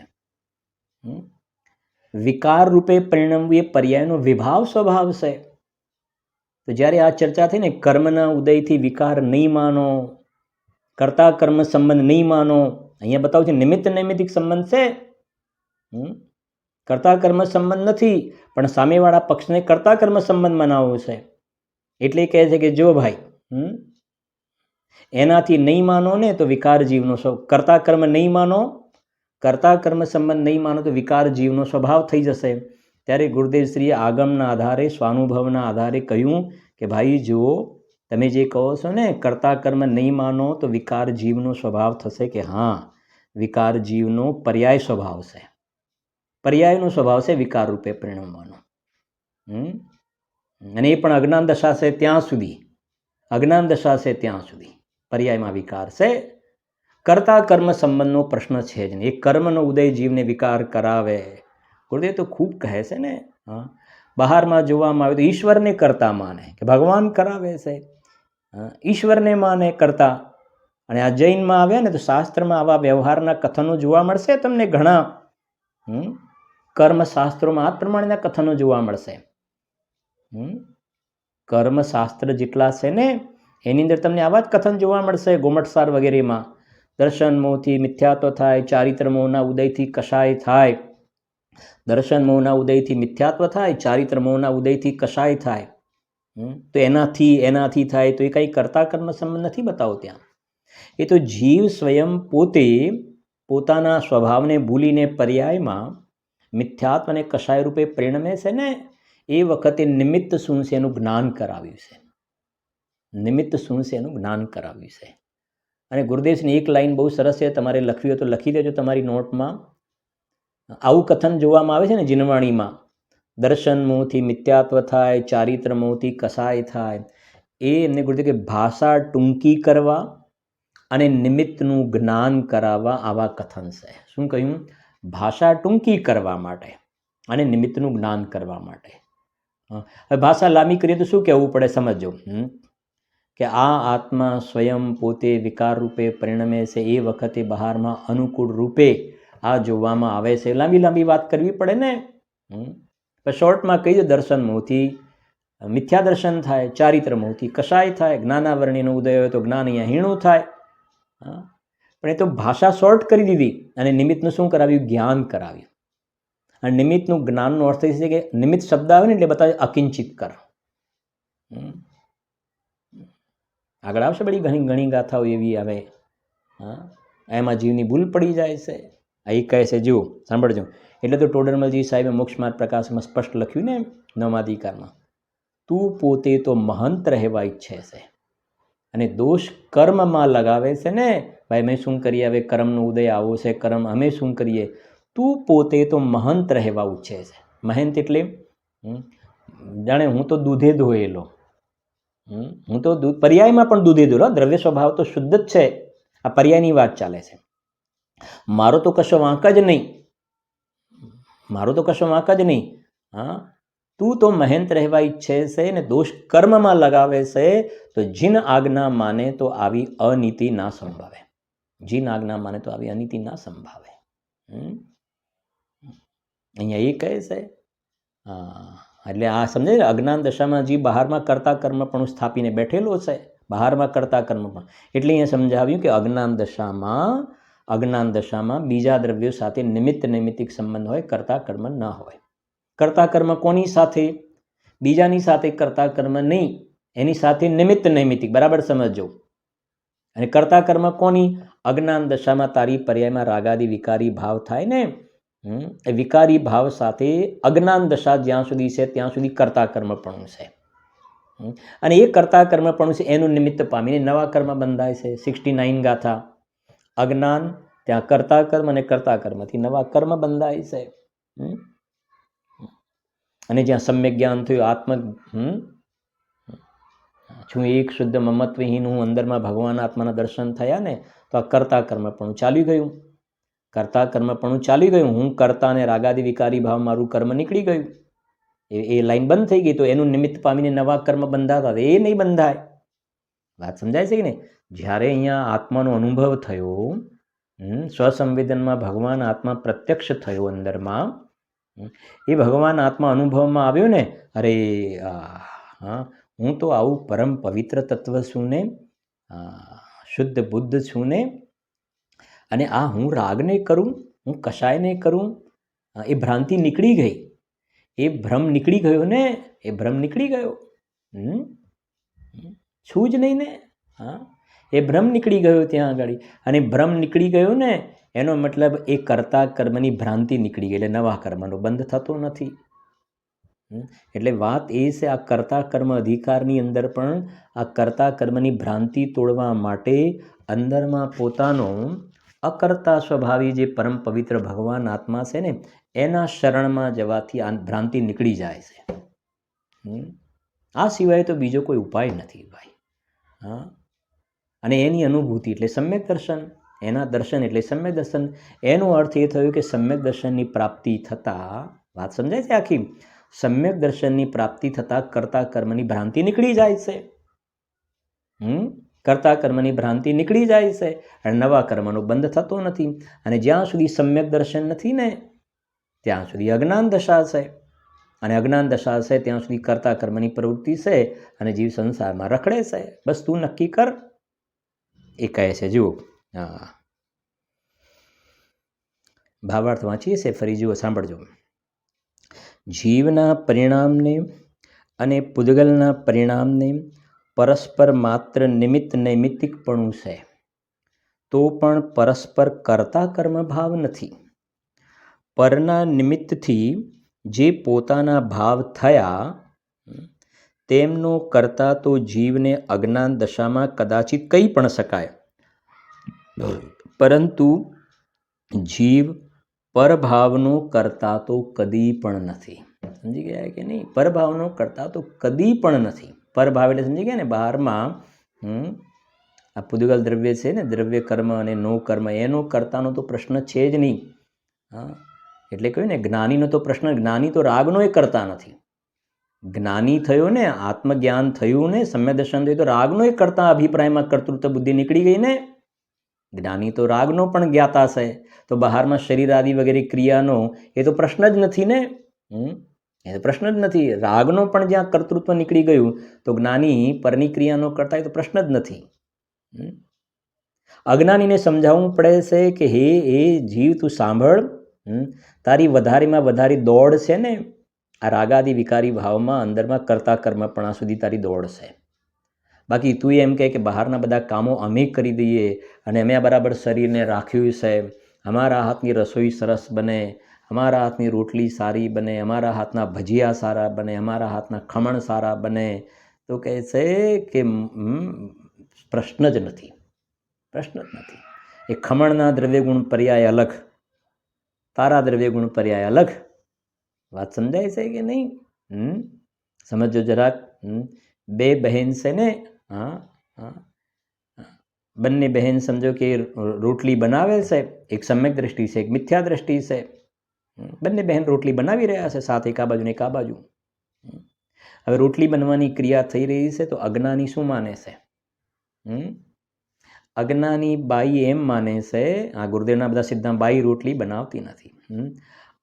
વિકાર રૂપે પરિણમવું એ પર્યાયનો વિભાવ સ્વભાવ છે. તો જ્યારે આ ચર્ચા થઈ ને, કર્મના ઉદયથી વિકાર નહીં માનો, કરતા કર્મ સંબંધ નહીં માનો, અહીંયા બતાવું છે નિમિત્ત નૈમિત્તિક સંબંધ છે, કરતા કર્મ સંબંધ નથી, પણ સામેવાળા પક્ષને કરતા કર્મ સંબંધ મનાવવો છે. એટલે કહે છે કે જો ભાઈ, એનાથી નહીં માનો ને તો વિકાર જીવનો કરતા કર્મ નહીં માનો, કરતા કર્મ સંબંધ નહીં માનો તો વિકાર જીવનો સ્વભાવ થઈ જશે. ત્યારે ગુરુદેવશ્રીએ આગમના આધારે, સ્વાનુભવના આધારે કહ્યું કે ભાઈ જુઓ, તમે જે કહો છો ને કરતા કર્મ નહીં માનો તો વિકાર જીવનો સ્વભાવ થશે, કે હા, વિકાર જીવનો પર્યાય સ્વભાવ છે, પર્યાયનો સ્વભાવ છે વિકાર રૂપે પરિણમવાનો. અને એ પણ અજ્ઞાન દશા છે ત્યાં સુધી, અજ્ઞાન દશા છે ત્યાં સુધી પર્યાયમાં વિકાર છે. કરતા કર્મ સંબંધનો પ્રશ્ન છે જ નહીં. એ કર્મનો ઉદય જીવને વિકાર કરાવે. ગુરુદેવ તો ખૂબ કહે છે ને, બહારમાં જોવામાં આવે તો ઈશ્વરને કરતા માને, કે ભગવાન કરાવે છે, ઈશ્વરને માને કરતા. અને આ જૈનમાં આવ્યા ને તો શાસ્ત્રમાં આવા વ્યવહારના કથનો જોવા મળશે તમને ઘણા, કર્મશાસ્ત્રોમાં આ પ્રમાણેના કથનો જોવા મળશે. કર્મશાસ્ત્ર જેટલા છે ને એની અંદર તમને આવા જ કથન જોવા મળશે. ગોમટસાર વગેરેમાં દર્શન મોહથી મિથ્યાત્વ થાય, ચારિત્ર મોહના ઉદયથી કશાય થાય. દર્શન મોહના ઉદયથી મિથ્યાત્વ થાય, ચારિત્ર મોહના ઉદયથી કશાય થાય. તો એનાથી થાય તો એ કંઈ કર્તા કર્મ સંબંધ નથી બતાવો ત્યાં. એ તો જીવ સ્વયં પોતે પોતાના સ્વભાવને ભૂલીને પર્યાયમાં મિથ્યાત્વ અને કશાય રૂપે પરિણમે છે ને, એ વખતે નિમિત્ત શું છે એનું જ્ઞાન કરાવ્યું છે. નિમિત્ત શું છે એનું જ્ઞાન કરાવ્યું છે. અને ગુરુદેવની એક લાઈન બહુ સરસ છે, તમારે લખવી હોય તો લખી દેજો તમારી નોટમાં. આવું કથન જોવામાં આવે છે ને જીનવાણીમાં, દર્શન મોહથી મિથ્યાત્વ થાય, ચારિત્ર મોહથી કસાય થાય. એ એમને ગુરુદેવ કે ભાષા ટૂંકી કરવા અને નિમિત્તનું જ્ઞાન કરાવવા આવા કથન છે. શું કહ્યું? ભાષા ટૂંકી કરવા માટે અને નિમિત્તનું જ્ઞાન કરવા માટે. હવે ભાષા લાંબી કરીએ તો શું કહેવું પડે સમજો, કે આ આત્મા સ્વયં પોતે વિકાર રૂપે પરિણમે છે, એ વખતે બહારમાં અનુકૂળ રૂપે આ જોવામાં આવે છે. લાંબી લાંબી વાત કરવી પડે ને. શોર્ટમાં કહી દો, દર્શન મોહથી મિથ્યા દર્શન થાય, ચારિત્ર મોહથી કશાય થાય, જ્ઞાનાવરણીનો ઉદય હોય તો જ્ઞાન અહીંયા હીણું થાય. પણ એ તો ભાષા શોર્ટ કરી દીધી અને નિમિત્તનું શું કરાવ્યું? જ્ઞાન કરાવ્યું. અને નિમિત્તનું જ્ઞાનનો અર્થ એ છે કે નિમિત્ત શબ્દ આવે ને એટલે બતાવે અકિંચિત કર. આગળ આવશે બધી ઘણી ઘણી ગાથાઓ એવી આવે. એમાં જીવની ભૂલ પડી જાય છે. એ કહે છે, જુઓ સાંભળજો. એટલે તો ટોડરમલજી સાહેબે મોક્ષમાર્ગ પ્રકાશમાં સ્પષ્ટ લખ્યું ને નવમાધિકારમાં, તું પોતે તો મહંત રહેવા ઈચ્છે છે અને દોષ કર્મમાં લગાવે છે ને. ભાઈ અમે શું કરીએ? હવે કર્મનો ઉદય આવો છે, કર્મ અમે શું કરીએ? તું પોતે તો મહંત રહેવા ઈચ્છે છે. મહંત એટલે જાણે હું તો દૂધે ધોયેલો, હું તો પર્યાયમાં પણ દૂધે ધોયેલો. દ્રવ્ય સ્વભાવ તો શુદ્ધ જ છે. આ પર્યાયની વાત ચાલે છે. મારો તો કશો વાંક જ નહીં, મારો તો કશો વાંક જ નહીં. તું તો મહેંત રહેવા ઈચ્છે છે ને દોષ કર્મમાં લગાવે છે, તો જીન આજ્ઞા માને તો આવી અનીતિ ના સંભાવે. જીન આજ્ઞા માને તો આવી અનીતિ ના સંભાવે. અહીંયા એ કહે છે. એટલે આ સમજે, અજ્ઞાન દશામાં જીવ બહારમાં કરતા કર્મ પણ સ્થાપીને બેઠેલો છે, બહારમાં કરતા કર્મ પણ. એટલે અહીંયા સમજાવ્યું કે અજ્ઞાન દશામાં બીજા દ્રવ્યો સાથે નિમિત્ત નૈમિત્તિક સંબંધ હોય, કરતા કર્મ ન હોય. કરતા કર્મ કોની સાથે? બીજાની સાથે કરતા કર્મ નહીં, એની સાથે નિમિત્ત નૈમિત્તિક. બરાબર સમજો. અને કરતા કર્મ કોની? અજ્ઞાન દશામાં તારી પર્યાયમાં રાગાદી વિકારી ભાવ થાય ને, એ વિકારી ભાવ સાથે અજ્ઞાન દશા જ્યાં સુધી છે ત્યાં સુધી કરતા કર્મ પણ છે. અને એ કરતા કર્મ પણ છે એનું નિમિત્ત પામીને નવા કર્મ બંધાય છે. 69 ગાથા. અજ્ઞાન, ત્યાં કરતા કર્મ અને કરતા કર્મથી નવા કર્મ બંધાય છે. અને જ્યાં સમ્યક જ્ઞાન થયું, આત્મ છું એક શુદ્ધ મમત્વહીન, હું અંદરમાં ભગવાન આત્માના દર્શન થયા ને, તો આ કરતા કર્મ પણ ચાલી ગયું. કરતા કર્મ પણ ચાલી ગયું. હું કરતા અને રાગાદી વિકારી ભાવ મારું કર્મ નીકળી ગયું. એ લાઈન બંધ થઈ ગઈ. તો એનું નિમિત્ત પામીને નવા કર્મ બંધાતા, એ નહીં બંધાય. વાત સમજાય છે કે નહીં? જ્યારે અહીંયા આત્માનો અનુભવ થયો, સ્વસંવેદનમાં ભગવાન આત્મા પ્રત્યક્ષ થયો અંદરમાં, એ ભગવાન આત્મા અનુભવમાં આવ્યો ને, અરે હું તો આવું પરમ પવિત્ર તત્વ છું ને, શુદ્ધ બુદ્ધ છું ને, અને આ હું રાગને કરું, હું કશાયને કરું, એ ભ્રાંતિ નીકળી ગઈ. એ ભ્રમ નીકળી ગયો ને, એ ભ્રમ નીકળી ગયો. છું જ નહીં ને. એ ભ્રમ નીકળી ગયો ત્યાં આગળ. અને ભ્રમ નીકળી ગયો ને એનો મતલબ એ કરતા કર્મની ભ્રાંતિ નીકળી ગઈ, એટલે નવા કર્મનો બંધ થતો નથી. એટલે વાત એ છે, આ કરતા કર્મ અધિકારની અંદર પણ આ કરતા કર્મની ભ્રાંતિ તોડવા માટે અંદરમાં પોતાનો અકર્તા સ્વભાવી જે પરમ પવિત્ર ભગવાન આત્મા છે ને, એના શરણમાં જવાથી આ ભ્રાંતિ નીકળી જાય છે. આ સિવાય તો બીજો કોઈ ઉપાય નથી ભાઈ. અને એની અનુભૂતિ એટલે સમ્યક દર્શન, એના દર્શન એટલે સમ્યક દર્શન. એનો અર્થ એ થયો કે સમ્યક દર્શનની પ્રાપ્તિ થતાં, વાત સમજાય છે આખી, સમ્યક દર્શનની પ્રાપ્તિ થતાં કરતા કર્મની ભ્રાંતિ નીકળી જાય છે. કરતા કર્મની ભ્રાંતિ નીકળી જાય છે અને નવા કર્મનો બંધ થતો નથી. અને જ્યાં સુધી સમ્યક દર્શન નથી ને, ત્યાં સુધી અજ્ઞાન દશા છે, અને અજ્ઞાન દશા છે ત્યાં સુધી કરતા કર્મની પ્રવૃત્તિ છે અને જીવ સંસારમાં રખડે છે. બસ તું નક્કી કર, એ કહે છે. જુઓ, હા, ભાવાર્થ વાંચીએ છે, ફરી જુઓ, સાંભળજો. જીવના પરિણામને અને પૂદગલના પરિણામને પરસ્પર માત્ર નિમિત્ત નૈમિત્તિકપણું છે, તો પણ પરસ્પર કરતા કર્મ ભાવ નથી. પરના નિમિત્તથી જે પોતાના ભાવ થયા તેમનો કરતા તો જીવને અજ્ઞાન દશામાં કદાચિત કહી પણ શકાય, પરંતુ જીવ પરભાવનો કરતા તો કદી પણ નથી. સમજી ગયા કે નહીં? પરભાવનો કરતા તો કદી પણ નથી. પરભાવ એટલે સમજી ગયા ને, બહારમાં આ પૂદગલ દ્રવ્ય છે ને, દ્રવ્ય કર્મ અને નો કર્મ, એનો કરતાનો તો પ્રશ્ન છે જ નહીં. હા, એટલે કહ્યું ને, જ્ઞાનીનો તો પ્રશ્ન, જ્ઞાની તો રાગનો એ કરતા નથી. જ્ઞાની થયો ને, આત્મજ્ઞાન થયું ને, સમ્યદર્શન થયું, તો રાગનો એ કરતા અભિપ્રાયમાં કર્તૃત્વ બુદ્ધિ નીકળી ગઈ ને. જ્ઞાની તો રાગનો પણ જ્ઞાતા છે, તો બહારમાં શરીર આદિ વગેરે ક્રિયાનો એ તો પ્રશ્ન જ નથી ને. એ તો પ્રશ્ન જ નથી. રાગનો પણ જ્યાં કર્તૃત્વ નીકળી ગયું, તો જ્ઞાની પરની ક્રિયાનો કરતા એ તો પ્રશ્ન જ નથી. અજ્ઞાનીને સમજાવવું પડે છે કે હે એ જીવ, તું સાંભળ, તારી વધારેમાં વધારે દોડ છે ને આ રાગાદિ વિકારી ભાવમાં, અંદરમાં કરતા કર્મપણા સુધી તારી દોડ છે. બાકી તું એમ કહે કે બહારના બધા કામો અમે કરી દઈએ અને અમે બરાબર શરીરને રાખ્યું છે, અમારા હાથની રસોઈ સરસ બને, અમારા હાથની રોટલી સારી બને, અમારા હાથના ભજીયા સારા બને, અમારા હાથના ખમણ સારા બને, તો કહે છે કે પ્રશ્ન જ નથી. પ્રશ્ન જ નથી. એ ખમણના દ્રવ્ય ગુણ પર્યાય અલગ, તારા દ્રવ્ય ગુણ પર્યાય અલગ. વાત સમજાય છે કે નહીં? સમજો જરાક. બે બહેન છે ને, બંને બહેન સમજો કે રોટલી બનાવે છે, એક સમ્યક દ્રષ્ટિ છે, એક મિથ્યા દ્રષ્ટિ છે. બંને બહેન રોટલી બનાવી રહ્યા છે, સાથે એક આ બાજુ ને એક આ બાજુ. હવે રોટલી બનવાની ક્રિયા થઈ રહી છે, તો અજ્ઞાની શું માને છે? અજ્ઞાની બાઈ એમ માને છે, આ ગુરુદેવના બધા સિદ્ધાંત, બાઈ રોટલી બનાવતી નથી.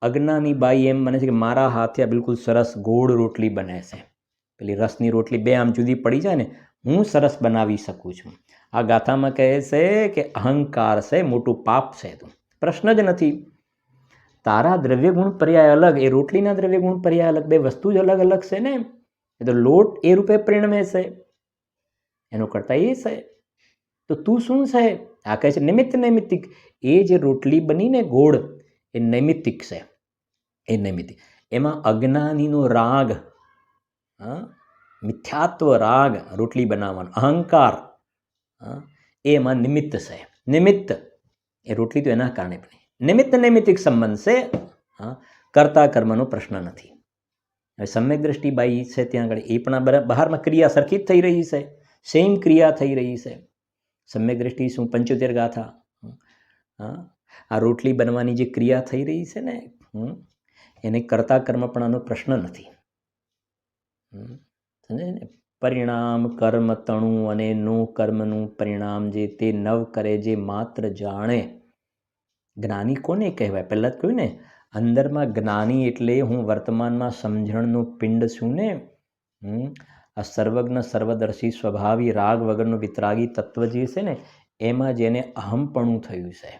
અજ્ઞાની બાઈ એમ માને છે કે મારા હાથે બિલકુલ સરસ ગોળ રોટલી બને છે, પેલી રસની રોટલી બે આમ જુદી પડી જાય ને, હું સરસ બનાવી શકું છું. આ ગાથામાં કહે છે કે અહંકાર છે, મોટું પાપ છે. તું પ્રશ્ન જ નથી. તારા દ્રવ્ય ગુણ પર્યાય અલગ, એ રોટલીના દ્રવ્ય ગુણ પર્યાય અલગ, બે વસ્તુ જ અલગ અલગ છે ને. એ તો લોટ એ રૂપે પરિણમે છે, એનો કરતા એ છે. તો તું શું છે? આ કહે છે નિમિત્ત નૈમિત્તિક. એ જે રોટલી બની ને ગોળ, એ નૈમિત્તિક છે. એ નૈમિત્તિક. એમાં અજ્ઞાનીનો રાગ, મિથ્યાત્વ રાગ, રોટલી બનાવવાનો અહંકાર, એમાં નિમિત્ત છે. નિમિત્ત એ રોટલી તો એના કારણે બની. નિમિત્ત નૈમિત્તિક સંબંધ છે, કરતા કર્મનો પ્રશ્ન નથી. હવે સમ્યક દ્રષ્ટિ બાઈ છે ત્યાં આગળ, એ પણ બહારમાં ક્રિયા સરખી જ થઈ રહી છે, સેમ ક્રિયા થઈ રહી છે. સમ્યક દ્રષ્ટિ શું? 75 ગાથા. આ રોટલી બનવાની જે ક્રિયા થઈ રહી છે ને, એને કરતા કર્મપણાનો પ્રશ્ન નથી. સમજે ને? પરિણામ કર્મ તણું અને નો કર્મનું પરિણામ જે તે નવ કરે, જે માત્ર જાણે. જ્ઞાની કોને કહેવાય? પહેલાં જ કહ્યું ને, અંદરમાં જ્ઞાની એટલે હું વર્તમાનમાં સમજણનો પિંડ છું ને. આ સર્વજ્ઞ સર્વદર્શી સ્વભાવી રાગ વગરનો વિતરાગી તત્વ જે છે ને, એમાં જેને અહમપણું થયું છે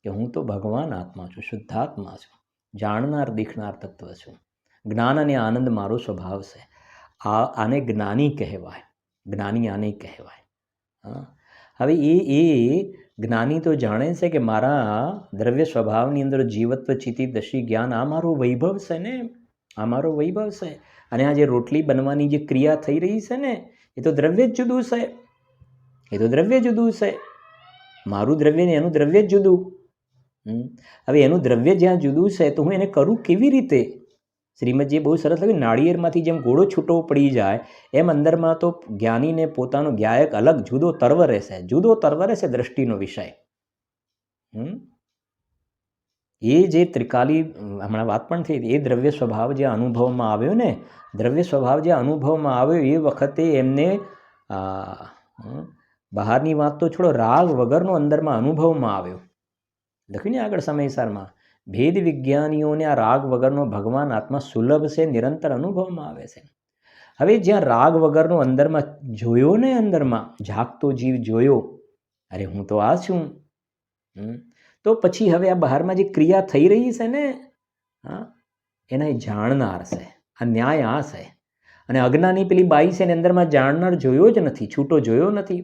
કે હું તો ભગવાન આત્મા છું, શુદ્ધાત્મા છું, જાણનાર દીખનાર તત્વ છું, જ્ઞાન અને આનંદ મારો સ્વભાવ છે. આને જ્ઞાની કહેવાય. જ્ઞાની આને કહેવાય. હવે એ જ્ઞાની તો જાણે છે કે મારા દ્રવ્ય સ્વભાવની અંદર જીવત્વ ચિતિ દશી જ્ઞાન, આ મારો વૈભવ છે ને, આ મારો વૈભવ છે. અને આ જે રોટલી બનવાની જે ક્રિયા થઈ રહી છે ને, એ તો દ્રવ્ય જ જુદું છે. એ તો દ્રવ્ય જુદું છે. મારું દ્રવ્ય ને એનું દ્રવ્ય જ જુદું. હવે એનું દ્રવ્ય જ્યાં જુદું છે, તો હું એને કરું કેવી રીતે? શ્રીમદજીએ બહુ સરસ લખ્યું, નાળિયેરમાંથી જેમ ગોળો છૂટો પડી જાય, એમ અંદરમાં તો જ્ઞાનીને પોતાનો જ્ઞાયક અલગ જુદો તરવરે છે. જુદો તરવરે છે દ્રષ્ટિનો વિષય. એ જે ત્રિકાલી હમણાં વાત પણ થઈ, એ દ્રવ્ય સ્વભાવ જે અનુભવમાં આવ્યો ને, દ્રવ્ય સ્વભાવ જે અનુભવમાં આવ્યો એ વખતે એમને બહારની વાત તો છોડો, રાગ વગરનો અંદરમાં અનુભવમાં આવ્યો. લખ્યું ને આગળ સમયસારમાં, ભેદ વિજ્ઞાનીઓને આ રાગ વગરનો ભગવાન આત્મા સુલભ છે, નિરંતર અનુભવમાં આવે છે. હવે જ્યાં રાગ વગરનો અંદરમાં જોયો ને, અંદરમાં જાગતો જીવ જોયો, અરે હું તો આ છું, તો પછી હવે આ બહારમાં જે ક્રિયા થઈ રહી છે ને, એના એ જાણનાર છે. આ ન્યાય આ છે. અને અજ્ઞાની પેલી બાઈ છે ને, અંદરમાં જાણનાર જોયો જ નથી, છૂટો જોયો નથી,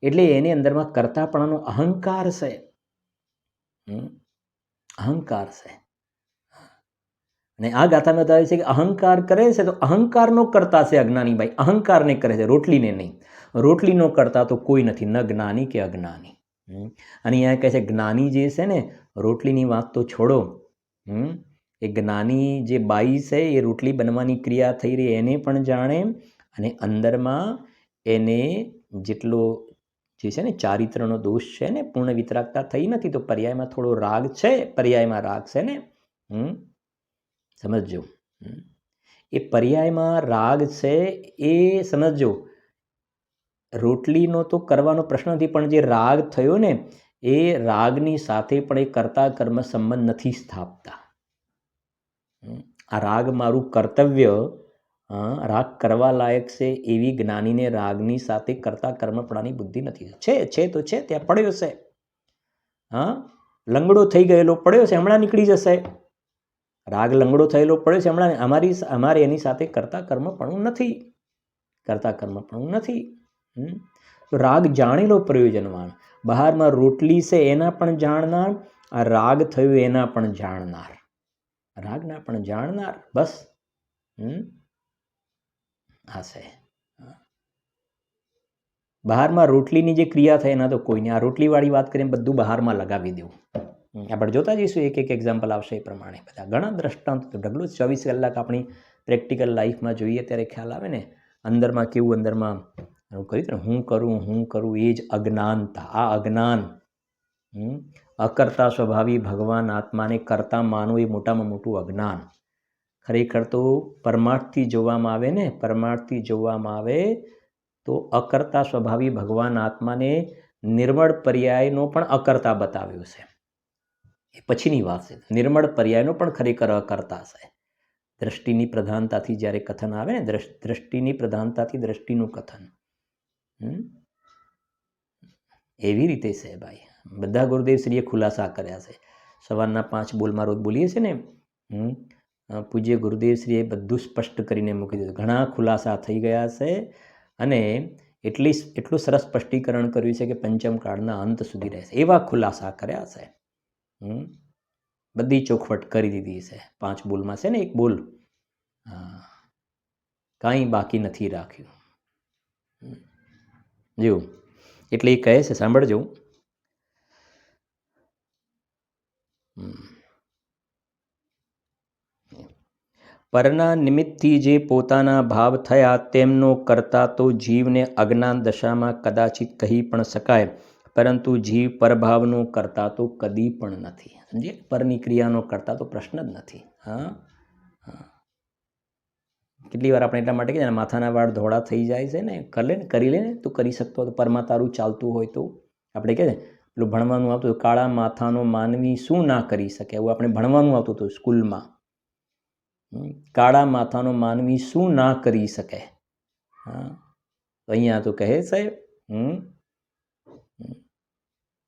એટલે એની અંદરમાં કરતાપણાનો અહંકાર છે. અહંકાર છે. અને આ ગાથામાં બતાવે છે કે અહંકાર કરે છે તો અહંકારનો કરતા છે અજ્ઞાની બાઈ, અહંકારને કરે છે, રોટલીને નહીં. રોટલીનો કરતા તો કોઈ નથી, ન જ્ઞાની કે અજ્ઞાની. અને અહીંયા કહે છે જ્ઞાની જે છે ને, રોટલીની વાત તો છોડો, એ જ્ઞાની જે બાઈ છે એ રોટલી બનવાની ક્રિયા થઈ રહી એને પણ જાણે, અને અંદરમાં એને જેટલો જે છે ને ચારિત્રનો દોષ છે ને, પૂર્ણ વિતરાગતા થઈ નથી, તો પર્યાયમાં થોડો રાગ છે, પર્યાયમાં રાગ છે ને, સમજજો. એ પર્યાયમાં રાગ છે એ સમજજો. રોટલીનો તો કરવાનો પ્રશ્ન નથી, પણ જે રાગ થયો ને એ રાગની સાથે પણ એ કર્તા કર્મ સંબંધ નથી સ્થાપતા. આ રાગ મારું કર્તવ્ય, રાગ કરવા લાયક છે એવી જ્ઞાનીને રાગની સાથે કરતા કર્મપણાની બુદ્ધિ નથી. છે તો છે, ત્યાં પડ્યો છે. લંગડો થઈ ગયેલો પડ્યો છે, હમણાં નીકળી જશે. રાગ લંગડો થયેલો પડ્યો છે હમણાં, અમારે એની સાથે કરતા કર્મપણું નથી, કરતા કર્મપણું નથી. તો રાગ જાણેલો પ્રયોજનવાન. બહારમાં રોટલી છે એના પણ જાણનાર, આ રાગ થયું એના પણ જાણનાર, રાગના પણ જાણનાર. બસ આ છે. બહારમાં રોટલીની જે ક્રિયા થાય એના તો કોઈ નહીં. આ રોટલીવાળી વાત કરીને બધું બહારમાં લગાવી દેવું. આપણે જોતા જઈશું, એક એક એક્ઝામ્પલ આવશે એ પ્રમાણે. બધા ઘણા દ્રષ્ટાંત, ઢગલો 24 કલાક આપણી પ્રેક્ટિકલ લાઈફમાં જોઈએ ત્યારે ખ્યાલ આવે ને, અંદરમાં કેવું, અંદરમાં કર્યું હું કરું એ જ અજ્ઞાનતા. આ અજ્ઞાન, અકર્તા સ્વભાવી ભગવાન આત્માને કરતા માનવું એ મોટામાં મોટું અજ્ઞાન. ખરેખર તો પરમાર્થથી જોવામાં આવે ને, પરમાર્થથી જોવામાં આવે તો અકર્તા સ્વભાવી ભગવાન આત્માને નિર્મળ પર્યાયનો પણ અકર્તા બતાવ્યો છે. એ પછીની વાત છે. નિર્મળ પર્યાયનો પણ ખરેખર અકર્તા છે. દ્રષ્ટિની પ્રધાનતાથી જ્યારે કથન આવે ને, દ્રષ્ટિની પ્રધાનતાથી દ્રષ્ટિનું કથન, એવી રીતે છે ભાઈ. બધા ગુરુદેવશ્રીએ ખુલાસા કર્યા છે. સવારના 5 બોલમાં રોજ બોલીએ છીએ ને, પૂજ્ય ગુરુદેવશ્રીએ બધું સ્પષ્ટ કરીને મૂકી દીધું. ઘણા ખુલાસા થઈ ગયા છે, અને એટલું સરસ સ્પષ્ટીકરણ કર્યું છે કે પંચમ કાળના અંત સુધી રહેશે એવા ખુલાસા કર્યા છે. બધી ચોખવટ કરી દીધી છે. 5 બોલમાં છે ને, એક બોલ, કાંઈ બાકી નથી રાખ્યું. જો એટલે એ કહે છે, સાંભળજો. પરના નિમિત્તથી જે પોતાના ભાવ થયા તેમનો કરતા તો જીવને અજ્ઞાન દશામાં કદાચિત કહી પણ શકાય, પરંતુ જીવ પરભાવનો કરતા તો કદી પણ નથી. સમજીએ, પરની ક્રિયાનો કરતા તો પ્રશ્ન જ નથી. કેટલી વાર આપણે એટલા માટે કે માથાના વાળ ધોળા થઈ જાય છે ને, કરી લે ને, તું કરી શકતો હોય તો, પરમાં તારું ચાલતું હોય તો. આપણે કહે ને પેલું ભણવાનું આવતું, કાળા માથાનો માનવી શું ના કરી શકે, એવું આપણે ભણવાનું આવતું હતું સ્કૂલમાં. કાળા માથાનો માનવી શું ના કરી શકે. તો અહીંયા તો કહે છે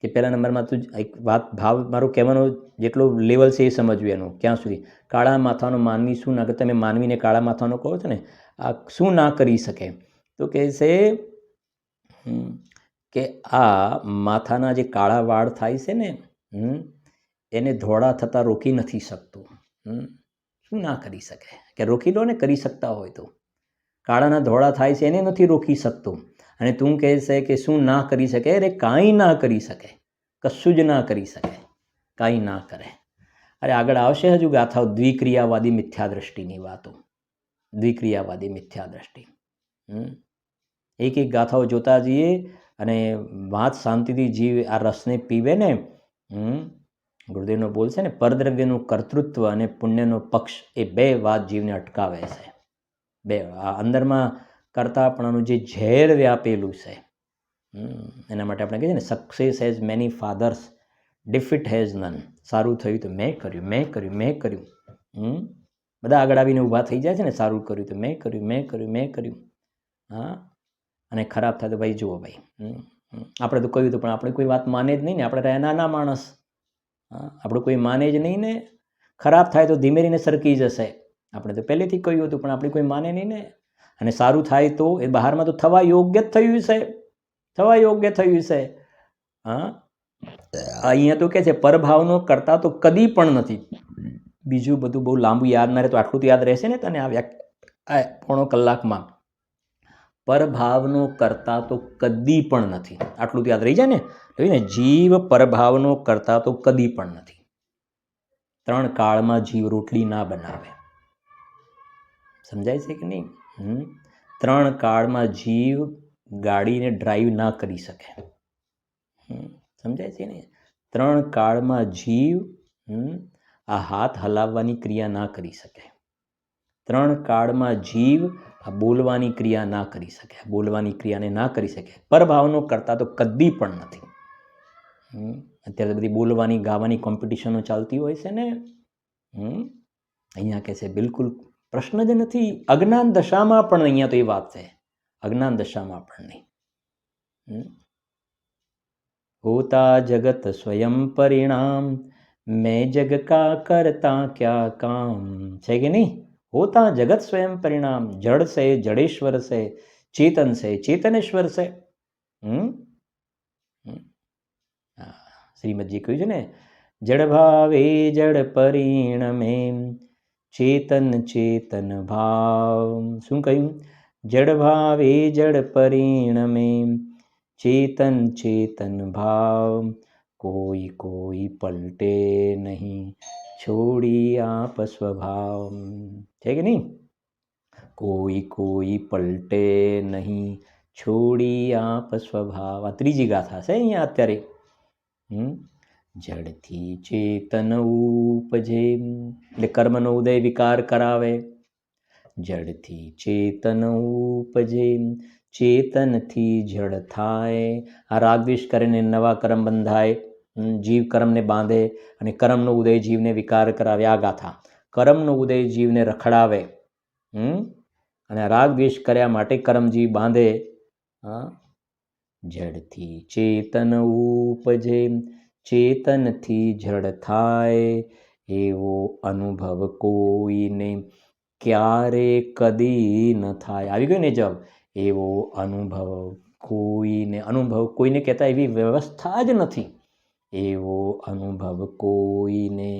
કે પહેલા નંબરમાં તું એક વાત, ભાવ મારો કહેવાનો જેટલો લેવલ છે એ સમજવું એનું. ક્યાં સુધી? કાળા માથાનો માનવી શું ના કરે. તમે માનવીને કાળા માથાનો કહો છો ને, આ શું ના કરી શકે? તો કહે છે કે આ માથાના જે કાળા વાળ થાય છે ને, એને ધોળા થતાં રોકી નથી શકતો. શું ના કરી શકે? કે રોકી લો ને, કરી શકતા હોય તો. કાળાના ધોળા થાય છે એને નથી રોકી શકતો, અને તું કહે છે કે શું ના કરી શકે? અરે કાંઈ ના કરી શકે, કશું જ ના કરી શકે, કાંઈ ના કરે. અરે આગળ આવશે હજુ ગાથાઓ, દ્વિક્રિયાવાદી મિથ્યા દ્રષ્ટિની વાતો. દ્વિક્રિયાવાદી મિથ્યા દ્રષ્ટિ, એક એક ગાથાઓ જોતા જઈએ, અને વાત શાંતિથી જીવ આ રસને પીવે ને. ગુરુદેવનો બોલ છે ને, પરદ્રવ્યનું કર્તૃત્વ અને પુણ્યનો પક્ષ, એ બે વાત જીવને અટકાવે છે. બે આ અંદરમાં કરતાપણાનું જે ઝેર વ્યાપેલું છે, એના માટે આપણે કહીએ ને, success has many fathers, defeat has none. સારું થયું તો મેં કર્યું, મેં કર્યું, મેં કર્યું. બધા આગળ આવીને ઊભા થઈ જાય છે ને, સારું કર્યું તો મેં કર્યું, મેં કર્યું, મેં કર્યું. હા, અને ખરાબ થાય તો ભાઈ જુઓ ભાઈ, આપણે તો કહ્યું હતું પણ આપણે કોઈ વાત માને જ નહીં ને, આપણે રહ્યા નાના માણસ. હા, આપણું કોઈ માને જ નહીં ને, ખરાબ થાય તો ધીમે રહીને સરકી જશે. આપણે તો પહેલેથી કહ્યું હતું પણ આપણે કોઈ માને નહીં ને. અને સારું થાય તો એ બહારમાં તો થવા યોગ્ય જ થયું છે, થવા યોગ્ય થયું છે. હા, અહીંયા તો કે છે પરભાવનો કરતા તો કદી પણ નથી. બીજું બધું બહુ લાંબુ યાદ ના રહે તો આટલું તો યાદ રહેશે ને તને આ પોણો કલાકમાં. પરભાવનો કરતા તો કદી પણ નથી, આટલું તો યાદ રહી જાય ને. જીવ પરભાવનો કરતા તો કદી પણ નથી. 3 કાળમાં જીવ રોટલી ના બનાવે, સમજાય છે કે નહીં? 3 કાળમાં જીવ ગાડીને ડ્રાઈવ ના કરી શકે, સમજાય છે ને? 3 કાળમાં જીવ આ હાથ હલાવવાની ક્રિયા ના કરી શકે. 3 કાળમાં જીવ આ બોલવાની ક્રિયા ના કરી શકે, બોલવાની ક્રિયાને ના કરી શકે. પરભાવનો કરતા તો કદી પણ નથી. અત્યારે બધી બોલવાની ગાવાની કોમ્પિટિશનો ચાલતી હોય છે ને. અહીંયા કહે છે બિલકુલ પ્રશ્ન જ નથી. અજ્ઞાન દશામાં પણ અહીંયા તો એ વાત છે, અજ્ઞાન દશામાં પણ નહીં. હોતા જગત સ્વયં પરિણામ, મેં જગ કા કરતા ક્યા કામ. છે કે નહીં? હોતા જગત સ્વયં પરિણામ, જડ સે જડેશ્વર સે, ચેતન સે ચેતનેશ્વર સે. શ્રીમદજી કહ્યું છે ને, જડ ભાવે જડ પરિણમે, ચેતન ચેતન ભાવ. શું કહ્યું? જડ ભાવે જડ પરિણમે, ચેતન ચેતન ભાવ. કોઈ કોઈ પલટે નહીં, છોડી આપ સ્વભાવ. છે કે નહીં? કોઈ કોઈ પલટે નહીં, છોડી આપ સ્વભાવ. આ ત્રીજી ગાથા છે અહીંયા અત્યારે. જડથી ચેતન ઉપજે, એટલે કર્મનો ઉદય વિકાર કરાવે. જડથી ચેતન ઉપજે, ચેતનથી જડ થાય. આ રાગદ્વેષ કરીને નવા કર્મ બંધાય, જીવ કર્મને બાંધે અને કર્મનો ઉદય જીવને વિકાર કરાવે. આ ગાથા કર્મનો ઉદય જીવને રખડાવે અને રાગદ્વેષ કર્યા માટે કર્મજીવ બાંધે. જડથી ચેતન ઉપજે, ચેતનથી જડ થાય. એવો અનુભવ કોઈને ક્યારે કદી ન થાય. આવી ગયો ને જવાબ? એવો અનુભવ કોઈને, અનુભવ કોઈને કહેતા એવી વ્યવસ્થા જ નથી. એવો અનુભવ કોઈને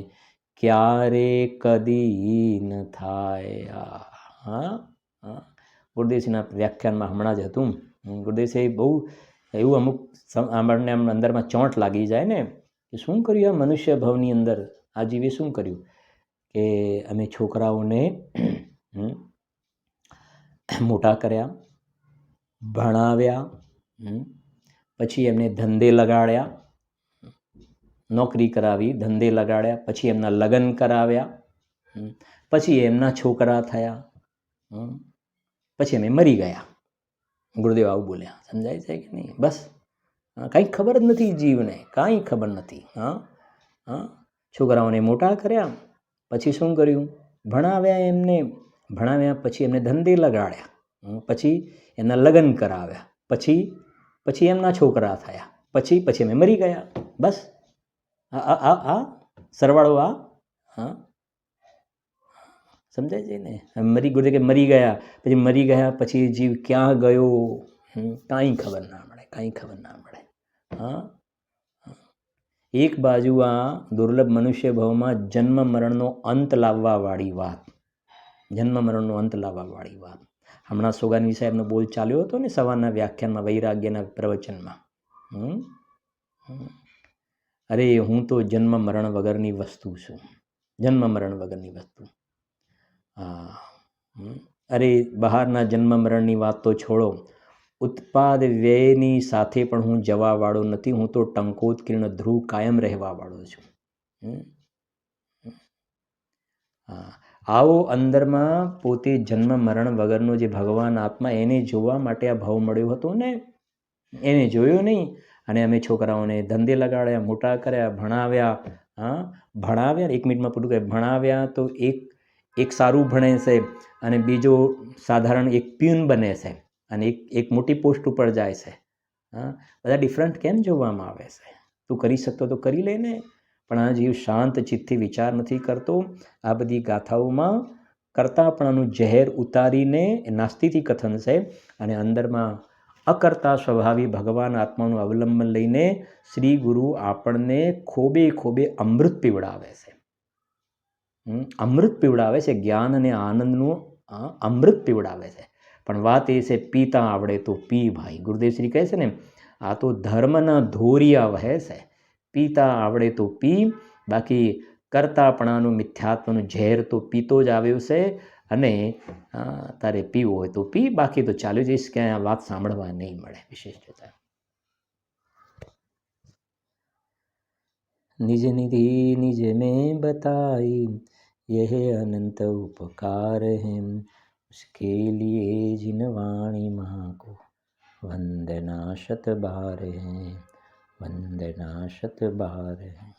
ક્યારે કદી ન થાય. ગુરુદેવસિંહના વ્યાખ્યાનમાં હમણાં જ હતું. ગુરુદેવસિંહ બહુ એવું અમુક આપણને આમ અંદરમાં ચોંટ લાગી જાય ને કે શું કર્યું આ મનુષ્ય ભવની અંદર, આ જીવે શું કર્યું કે અમે છોકરાઓને મોટા કર્યા, ભણાવ્યા, પછી એમને ધંધે લગાડ્યા, નોકરી કરાવી, ધંધે લગાડ્યા, પછી એમના લગ્ન કરાવ્યા, પછી એમના છોકરા થયા, પછી અમે મરી ગયા. ગુરુદેવ આવું બોલ્યા. સમજાય છે કે નહીં? બસ કાંઈ ખબર જ નથી જીવને, કાંઈ ખબર નથી. છોકરાઓને મોટા કર્યા, પછી શું કર્યું? ભણાવ્યા એમને, ભણાવ્યા પછી એમને ધંધે લગાડ્યા, પછી એમના લગ્ન કરાવ્યા, પછી એમના છોકરા થયા, પછી અમે મરી ગયા. બસ આ સરવાળો આ સમજાય છે ને? ગુરુદેવ કે મરી ગયા, પછી મરી ગયા પછી જીવ ક્યાં ગયો કાંઈ ખબર ના મળે, કાંઈ ખબર ના મળે. એક બાજુ આ દુર્લભ મનુષ્ય ભાવમાં જન્મ મરણનો અંત લાવવાવાળી વાત, જન્મ મરણનો અંત લાવવાવાળી વાત. હમણાં સોગાનવી સાહેબનો બોલ ચાલ્યો હતો ને સવારના વ્યાખ્યાનમાં, વૈરાગ્યના પ્રવચનમાં. અરે હું તો જન્મ મરણ વગરની વસ્તુ છું, જન્મ મરણ વગરની વસ્તુ. અરે બહારના જન્મ મરણની વાત તો છોડો, ઉત્પાદ વ્યયની સાથે પણ હું જવાવાળો નથી. હું તો ટંકોત્કીર્ણ ધ્રુવ કાયમ રહેવાવાળો છું. આવો અંદરમાં પોતે જન્મ મરણ વગરનો જે ભગવાન આત્મા, એને જોવા માટે આ ભાવ મળ્યો હતો ને, એને જોયો નહીં. અને અમે છોકરાઓને ધંધે લગાડ્યા, મોટા કર્યા, ભણાવ્યા, હા, ભણાવ્યા, 1 મિનિટમાં પૂરું કરે, ભણાવ્યા તો એક સારું ભણે છે અને બીજો સાધારણ એક પ્યુન બને છે અને એક મોટી પોસ્ટ ઉપર જાય છે. હા, બધા ડિફરન્ટ કેમ જોવામાં આવે છે? તું કરી શકતો તો કરી લે ને. પણ આ જીવ શાંત ચિત્તથી વિચાર નથી કરતો. આ બધી ગાથાઓમાં કરતાપણાનું ઝેર ઉતારીને નાસ્તિથી કથન છે અને અંદરમાં અકર્તા સ્વભાવી ભગવાન આત્માનું અવલંબન લઈને શ્રી ગુરુ આપણને ખોબે ખોબે અમૃત પીવડાવે છે. અમૃત પીવડાવે છે, જ્ઞાન અને આનંદનું અમૃત પીવડાવે છે. પણ વાત એ છે, પીતા આવડે તો પી ભાઈ. ગુરુદેવ શ્રી કહે છે ને, આ તો ધર્મના ધોરિયા વહે છે. પીતા આવડે તો પી, બાકી કરતાપણાનું મિથ્યાત્વનું ઝેર તો પીતો જ આવ્યો છે. અને તારે પીવું હોય તો પી, બાકી તો ચાલ્યું જઈશ, ક્યાંય આ વાત સાંભળવા નહીં મળે. વિશેષતા निज निधि निज में बताई, यह अनंत उपकार है, उसके लिए जिन वाणी महा को वंदना शत बार है, वंदना शत बार है.